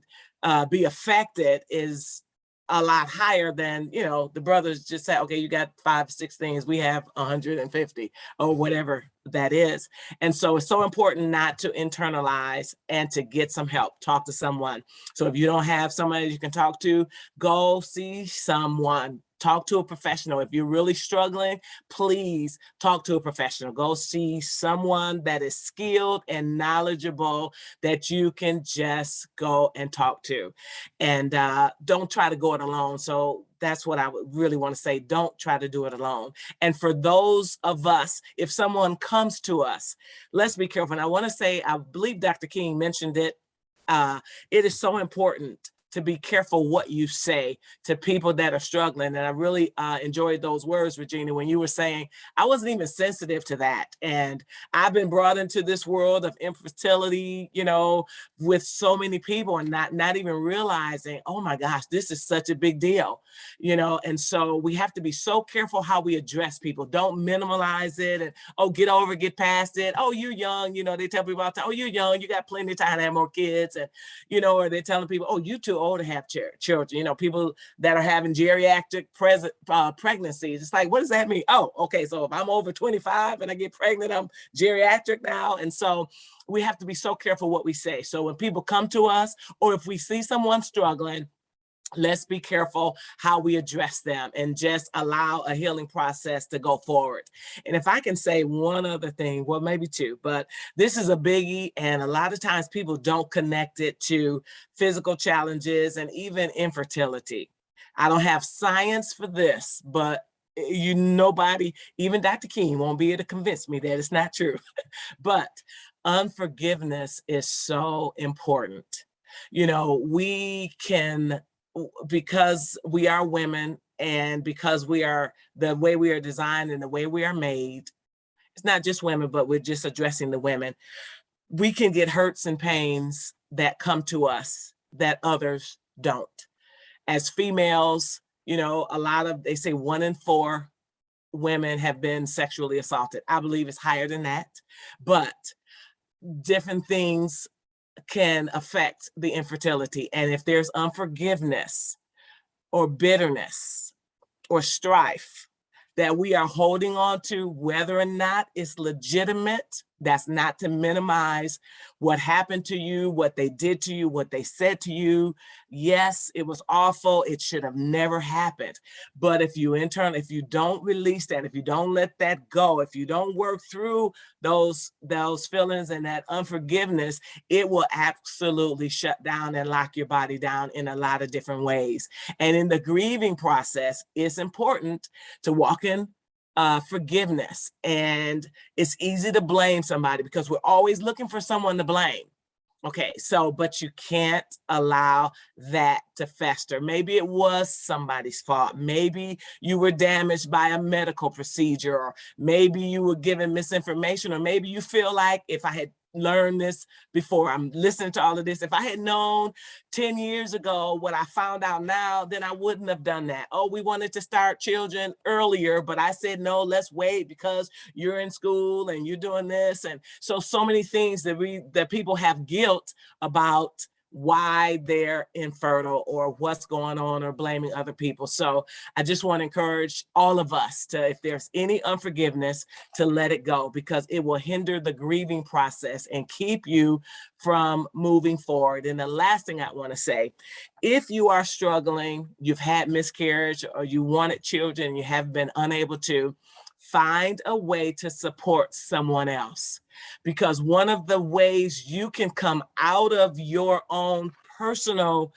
be affected is a lot higher than, the brothers just say, okay, you got 5, 6 things, we have 150 or whatever that is. And so it's so important not to internalize and to get some help, talk to someone. So if you don't have somebody you can talk to, go see someone. Talk to a professional. If you're really struggling, please talk to a professional. Go see someone that is skilled and knowledgeable that you can just go and talk to. And don't try to go it alone. So that's what I would really want to say. Don't try to do it alone. And for those of us, if someone comes to us, let's be careful. And I want to say, I believe Dr. King mentioned it. It is so important to be careful what you say to people that are struggling. And I really enjoyed those words, Regina, when you were saying, I wasn't even sensitive to that. And I've been brought into this world of infertility, with so many people and not even realizing, oh my gosh, this is such a big deal, and so we have to be so careful how we address people. Don't minimalize it and, oh, get over, get past it. Oh, you're young. They tell people all the time, oh, you're young, you got plenty of time to have more kids. And, or they're telling people, oh, you too old to have children, people that are having geriatric pregnancies. It's like, what does that mean? Oh, okay, so if I'm over 25 and I get pregnant, I'm geriatric now. And so we have to be so careful what we say. So when people come to us, or if we see someone struggling, let's be careful how we address them and just allow a healing process to go forward. And if I can say one other thing, well, maybe two, but this is a biggie. And a lot of times people don't connect it to physical challenges and even infertility. I don't have science for this, but nobody, even Dr. King won't be able to convince me that it's not true. But unforgiveness is so important. We can, because we are women and because we are the way we are designed and the way we are made, it's not just women, but we're just addressing the women. We can get hurts and pains that come to us that others don't. As females, they say 1 in 4 women have been sexually assaulted. I believe it's higher than that, but different things can affect the infertility. And if there's unforgiveness or bitterness or strife that we are holding on to, whether or not it's legitimate, that's not to minimize what happened to you, what they did to you, what they said to you. Yes, it was awful. It should have never happened. But if you don't release that, if you don't let that go, if you don't work through those feelings and that unforgiveness, it will absolutely shut down and lock your body down in a lot of different ways. And in the grieving process, it's important to walk in forgiveness. And it's easy to blame somebody because we're always looking for someone to blame. Okay, but you can't allow that to fester. Maybe it was somebody's fault. Maybe you were damaged by a medical procedure, or maybe you were given misinformation, or maybe you feel like if I had learned this before. I'm listening to all of this. If I had known 10 years ago what I found out now, then I wouldn't have done that. Oh, we wanted to start children earlier, but I said, no, let's wait because you're in school and you're doing this. And so many things that people have guilt about why they're infertile or what's going on or blaming other people. So I just want to encourage all of us to, if there's any unforgiveness, to let it go, because it will hinder the grieving process and keep you from moving forward. And the last thing I want to say, if you are struggling, you've had miscarriage or you wanted children, and you have been unable to, find a way to support someone else. Because one of the ways you can come out of your own personal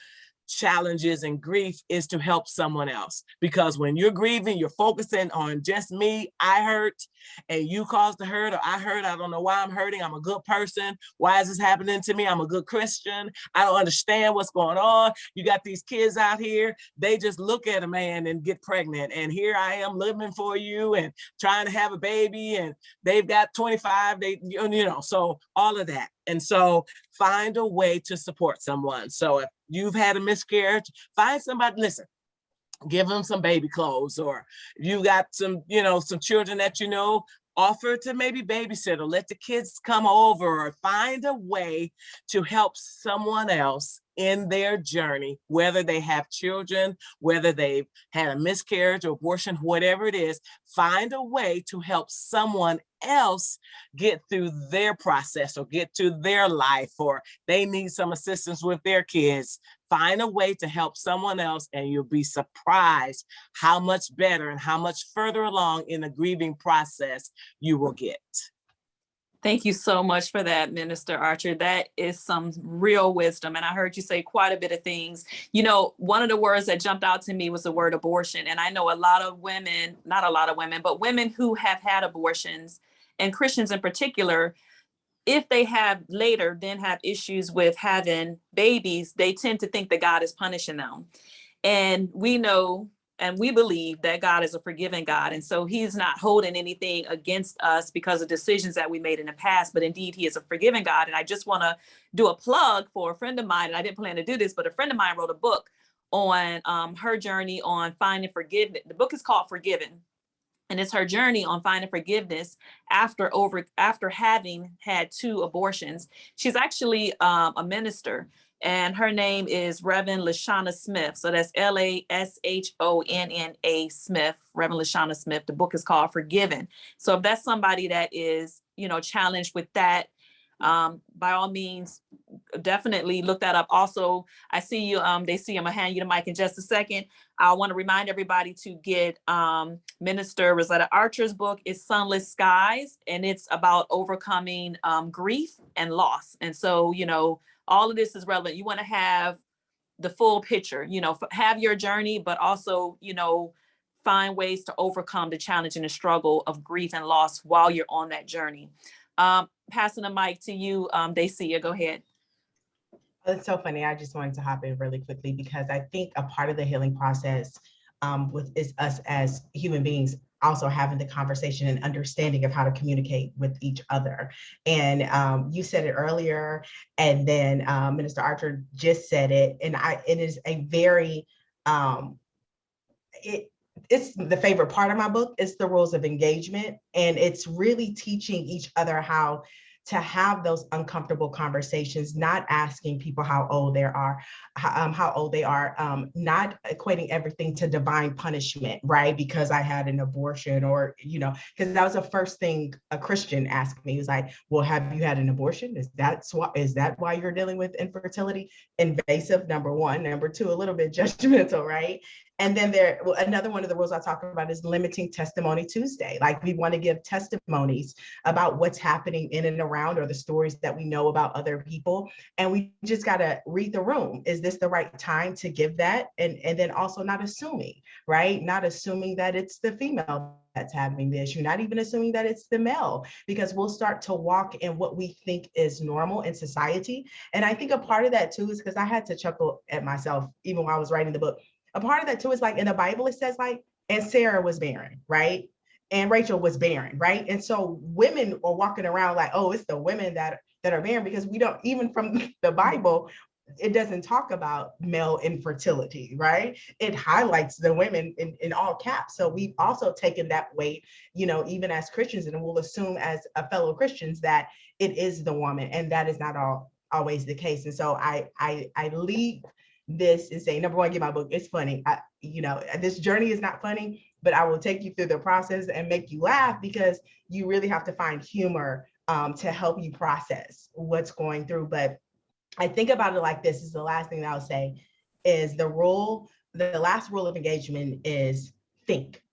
challenges and grief is to help someone else. Because when you're grieving, you're focusing on just me, I hurt, and you caused the hurt, or I hurt, I don't know why I'm hurting, I'm a good person, why is this happening to me, I'm a good Christian, I don't understand what's going on. You got these kids out here, they just look at a man and get pregnant, and here I am living for you and trying to have a baby, and they've got 25, so all of that. And so find a way to support someone. So if you've had a miscarriage, find somebody, listen, give them some baby clothes, or you got some children that offer to maybe babysit or let the kids come over, or find a way to help someone else in their journey, whether they have children, whether they've had a miscarriage or abortion, whatever it is, find a way to help someone else get through their process or get to their life, or they need some assistance with their kids. Find a way to help someone else, and you'll be surprised how much better and how much further along in the grieving process you will get. Thank you so much for that, Minister Archer. That is some real wisdom. And I heard you say quite a bit of things. One of the words that jumped out to me was the word abortion. And I know a lot of women, not a lot of women, but women who have had abortions, and Christians in particular, if they have later then have issues with having babies, they tend to think that God is punishing them. And we know and we believe that God is a forgiving God. And so he's not holding anything against us because of decisions that we made in the past, but indeed he is a forgiving God. And I just want to do a plug for a friend of mine, and I didn't plan to do this, but a friend of mine wrote a book on her journey on finding forgiveness. The book is called Forgiven. And it's her journey on finding forgiveness after having had 2 abortions. She's actually a minister, and her name is Reverend Lashana Smith. So that's LASHONNA Smith, Reverend Lashana Smith. The book is called Forgiven. So if that's somebody that is, challenged with that, by all means, definitely look that up. Also, I see you, Dacia, I'm gonna hand you the mic in just a second. I want to remind everybody to get Minister Rosetta Archer's book. It's Sunless Skies, and it's about overcoming grief and loss. And so, all of this is relevant. You want to have the full picture, have your journey, but also, find ways to overcome the challenge and the struggle of grief and loss while you're on that journey. Passing the mic to you, Dacia, go ahead. It's so funny. I just wanted to hop in really quickly because I think a part of the healing process is us as human beings also having the conversation and understanding of how to communicate with each other. And you said it earlier, and then Minister Archer just said it, and it is a very it's the favorite part of my book. It's the rules of engagement, and it's really teaching each other how to have those uncomfortable conversations, not asking people how old they are, not equating everything to divine punishment, right? Because I had an abortion, or, because that was the first thing a Christian asked me. He was like, well, have you had an abortion? Is that why you're dealing with infertility? Invasive, number one. Number two, a little bit judgmental, right? And then another one of the rules I talk about is limiting Testimony Tuesday. Like, we want to give testimonies about what's happening in and around, or the stories that we know about other people. And we just got to read the room. Is this the right time to give that? And then also not assuming, right? Not assuming that it's the female that's having the issue, not even assuming that it's the male, because we'll start to walk in what we think is normal in society. And I think a part of that too is because I had to chuckle at myself even while I was writing the book. A part of that too is, like, in the Bible, it says, like, and Sarah was barren, right? and Rachel was barren, right? And so women are walking around like, oh, it's the women that are barren, because we don't, even from the Bible, it doesn't talk about male infertility, right? It highlights the women in all caps. So we've also taken that weight, you know, even as Christians, and we'll assume as a fellow Christians that it is the woman, and that is not always the case. And so I leave this and say, number one, get my book. It's funny. You know, this journey is not funny, but I will take you through the process and make you laugh, because you really have to find humor to help you process what's going through. But I think about it like this, is the last thing that I'll say, is the last rule of engagement is think.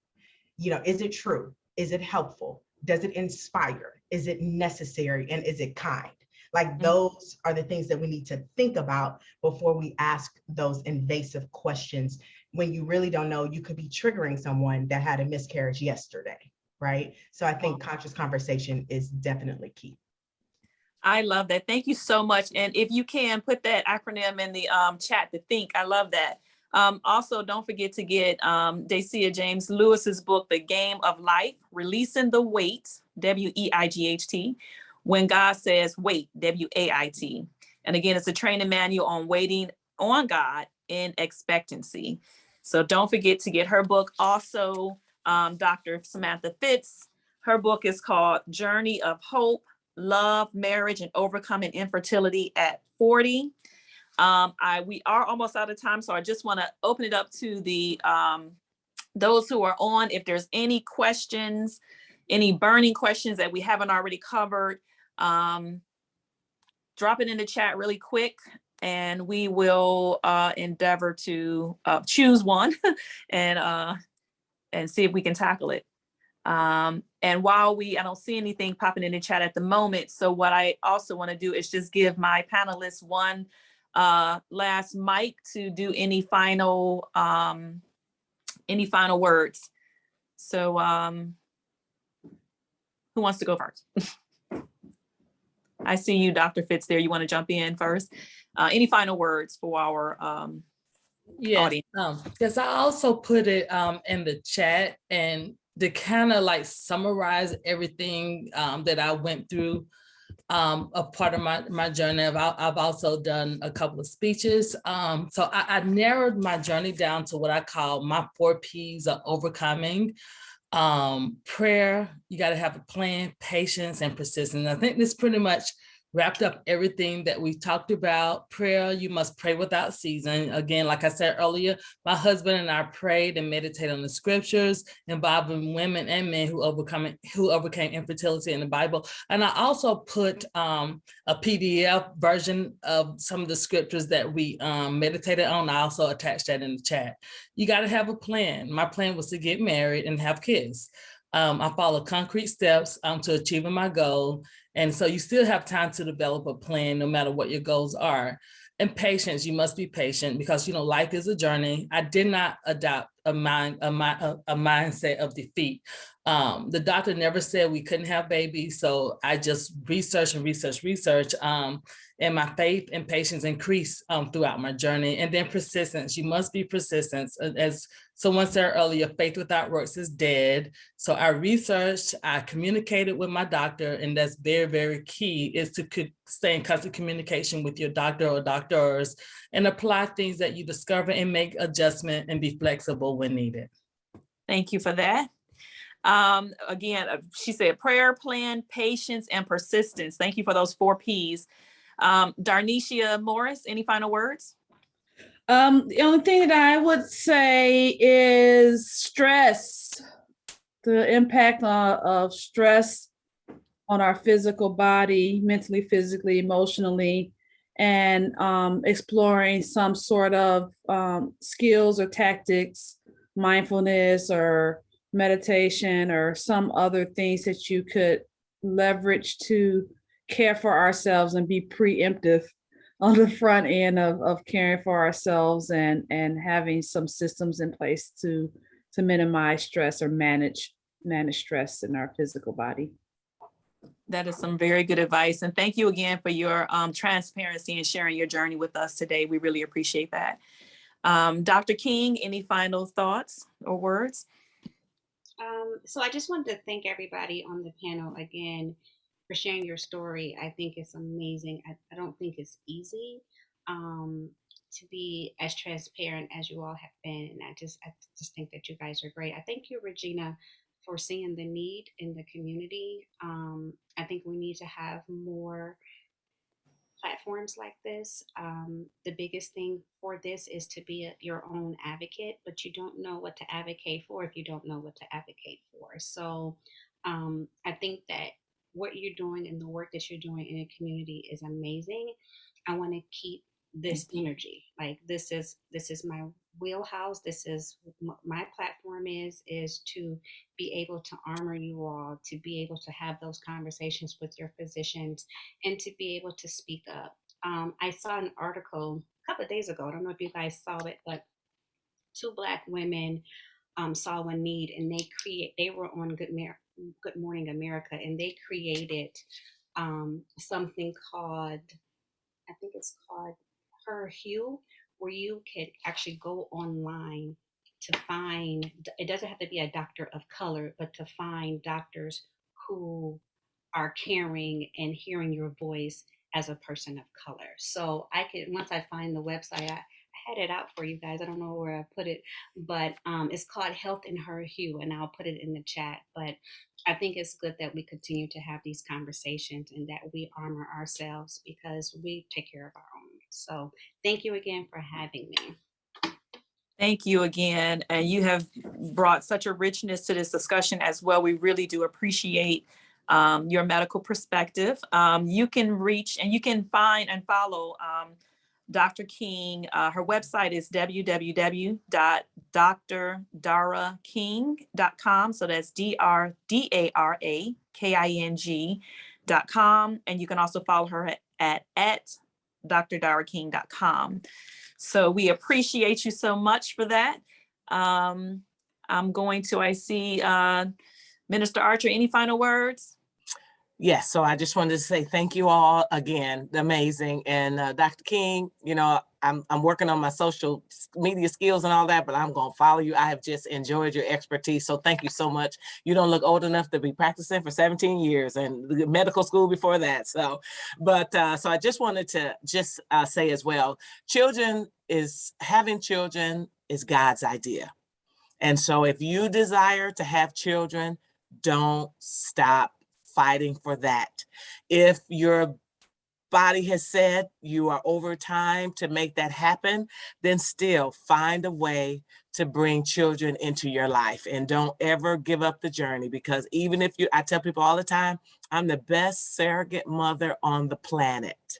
You know, is it true? Is it helpful? Does it inspire? Is it necessary? And is it kind? Like, those are the things that we need to think about before we ask those invasive questions. When you really don't know, you could be triggering someone that had a miscarriage yesterday, right? So I think conscious conversation is definitely key. I love that. Thank you so much. And if you can put that acronym in the chat, to think, I love that. Also, don't forget to get Dacia James Lewis's book, The Game of Life, Releasing the Weight, WEIGHT, When God Says Wait, WAIT. And again, it's a training manual on waiting on God in expectancy. So don't forget to get her book. Also, Dr. Samantha Fitts, her book is called Journey of Hope, Love, Marriage, and Overcoming Infertility at 40. We are almost out of time, so I just want to open it up to the those who are on. If there's any questions, any burning questions that we haven't already covered, drop it in the chat really quick, and we will endeavor to choose one and see if we can tackle it. And while I don't see anything popping in the chat at the moment. So what I also want to do is just give my panelists one last mic to do any final words. So who wants to go first? I see you, Dr. Fitz, there. You want to jump in first? Any final words for our audience? Yes, I also put it in the chat, and to kind of like summarize everything that I went through, a part of my journey. I've also done a couple of speeches. So I narrowed my journey down to what I call my 4 Ps of overcoming. Prayer, you got to have a plan, patience, and persistence. I think this pretty much wrapped up everything that we talked about. Prayer, you must pray without ceasing. Again, like I said earlier, my husband and I prayed and meditated on the scriptures, involving women and men who overcame infertility in the Bible. And I also put a PDF version of some of the scriptures that we meditated on. I also attached that in the chat. You got to have a plan. My plan was to get married and have kids. I followed concrete steps to achieving my goal. And so you still have time to develop a plan no matter what your goals are. And patience, you must be patient, because, you know, life is a journey. I did not adopt a mindset of defeat. The doctor never said we couldn't have babies. So I just researched. And my faith and patience increased throughout my journey. And then persistence, you must be persistent. As someone said earlier, faith without works is dead. So I researched, I communicated with my doctor, and that's very, very key, is to stay in constant communication with your doctor or doctors and apply things that you discover and make adjustment and be flexible when needed. Thank you for that. Again, she said prayer, plan, patience, and persistence. Thank you for those 4 Ps. Darnishia Morris, any final words? The only thing that I would say is stress, the impact of stress on our physical body, mentally, physically, emotionally, and exploring some sort of skills or tactics, mindfulness or meditation or some other things that you could leverage to care for ourselves and be preemptive on the front end of caring for ourselves and having some systems in place to minimize stress or manage stress in our physical body. That is some very good advice. And thank you again for your transparency and sharing your journey with us today. We really appreciate that. Dr. King, any final thoughts or words? So I just wanted to thank everybody on the panel again for sharing your story. I think it's amazing. I don't think it's easy um, to be as transparent as you all have been. And I just think that you guys are great. I thank you, Regina, for seeing the need in the community. I think we need to have more platforms like this. The biggest thing for this is to be your own advocate, but you don't know what to advocate for if you don't know what to advocate for. So I think that what you're doing and the work that you're doing in the community is amazing. I want to keep this energy. Like this is my wheelhouse. This is my platform is to be able to armor you all, to be able to have those conversations with your physicians, and to be able to speak up. I saw an article a couple of days ago. I don't know if you guys saw it, but two Black women saw a need, and they were on Good Morning America, and they created something called, I think it's called Her Hue, where you could actually go online to find, it doesn't have to be a doctor of color, but to find doctors who are caring and hearing your voice as a person of color. So I could, once I find the website, I had it out for you guys. I don't know where I put it, but it's called Health in Her Hue, and I'll put it in the chat. But I think it's good that we continue to have these conversations and that we armor ourselves because we take care of our own. So thank you again for having me. Thank you again. And you have brought such a richness to this discussion as well. We really do appreciate your medical perspective. You can reach and you can find and follow Dr. King. Her website is www.drdaraking.com. So that's DRDARAKING.com. And you can also follow her at drdaraking.com. So we appreciate you so much for that. I see Minister Archer, any final words? Yes, so I just wanted to say thank you all again, amazing. And Dr. King, you know, I'm working on my social media skills and all that, but I'm gonna follow you. I have just enjoyed your expertise, so thank you so much. You don't look old enough to be practicing for 17 years and medical school before that. So, but so I just wanted to just say as well, having children is God's idea. And so if you desire to have children, don't stop fighting for that. If your body has said you are over time to make that happen, then still find a way to bring children into your life and don't ever give up the journey, because even if I tell people all the time, I'm the best surrogate mother on the planet.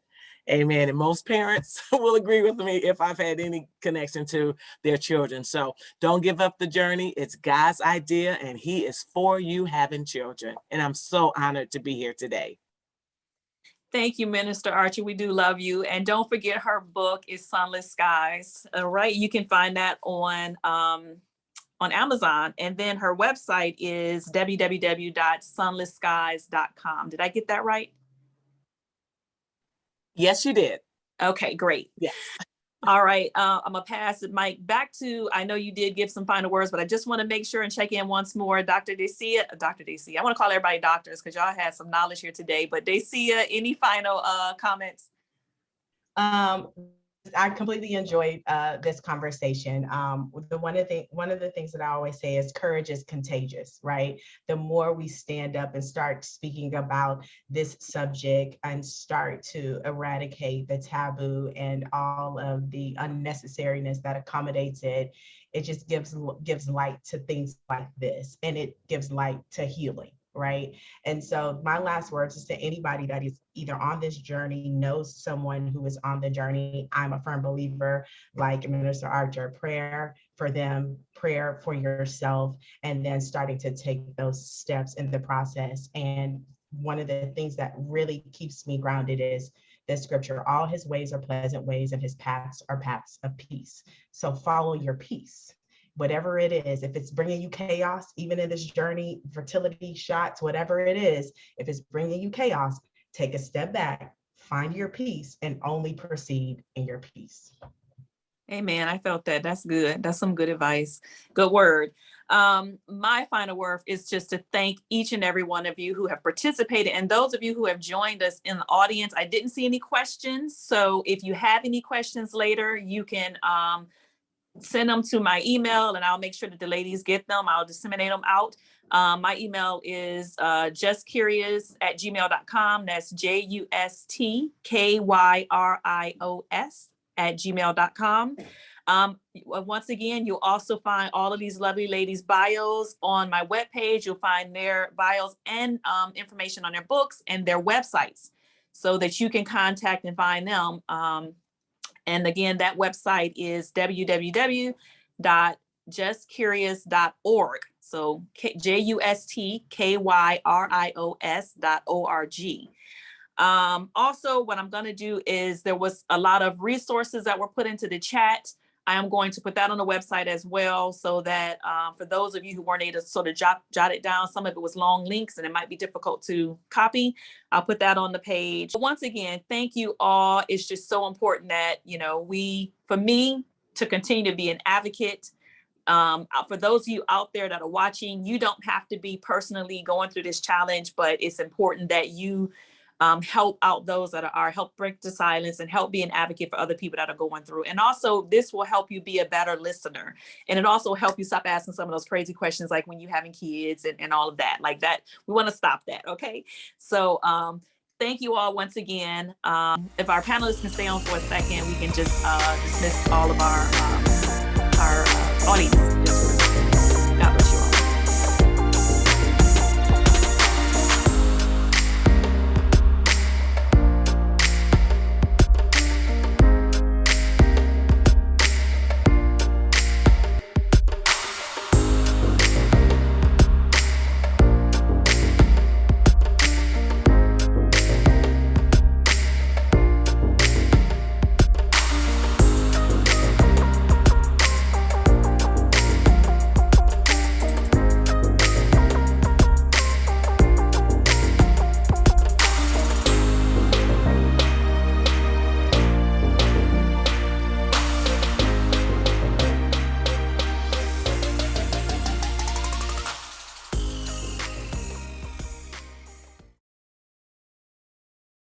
Amen. And most parents will agree with me if I've had any connection to their children. So don't give up the journey. It's God's idea, and He is for you having children. And I'm so honored to be here today. Thank you, Minister Archer. We do love you. And don't forget her book is Sunless Skies. All right. You can find that on Amazon. And then her website is www.sunlessskies.com. Did I get that right? Yes, you did. Okay, great. Yes. All right. I'm going to pass the mic back to, I know you did give some final words, but I just want to make sure and check in once more. Dr. Dacia. I want to call everybody doctors because y'all had some knowledge here today. But Dacia, any final comments? I completely enjoyed this conversation. One of the things that I always say is courage is contagious, right? The more we stand up and start speaking about this subject and start to eradicate the taboo and all of the unnecessariness that accommodates it, it just gives light to things like this, and it gives light to healing. Right. And so my last words is to anybody that is either on this journey, knows someone who is on the journey. I'm a firm believer, like Minister Archer, prayer for them, prayer for yourself, and then starting to take those steps in the process. And one of the things that really keeps me grounded is the scripture, all His ways are pleasant ways and His paths are paths of peace. So follow your peace. Whatever it is, if it's bringing you chaos, even in this journey, fertility shots, whatever it is, if it's bringing you chaos, take a step back, find your peace, and only proceed in your peace. Amen. I felt that. That's good. That's some good advice. Good word. My final word is just to thank each and every one of you who have participated, and those of you who have joined us in the audience. I didn't see any questions, so if you have any questions later, you can send them to my email, and I'll make sure that the ladies get them. I'll disseminate them out. My email is justkyrios@gmail.com. That's JUSTKYRIOS@gmail.com. Once again, you'll also find all of these lovely ladies' bios on my webpage. You'll find their bios and information on their books and their websites so that you can contact and find them. And again, that website is www.justkyrios.org. So JUSTKYRIOS.org. Also, what I'm going to do is there was a lot of resources that were put into the chat. I am going to put that on the website as well, so that for those of you who weren't able to sort of jot it down, some of it was long links and it might be difficult to copy. I'll put that on the page. But once again, thank you all. It's just so important that, for me to continue to be an advocate. For those of you out there that are watching, you don't have to be personally going through this challenge, but it's important that you help out those that are, help break the silence and help be an advocate for other people that are going through. And also this will help you be a better listener. And it also help you stop asking some of those crazy questions, like when you having kids and all of that, like that. We want to stop that. Okay. So, thank you all once again. If our panelists can stay on for a second, we can just dismiss all of our audience.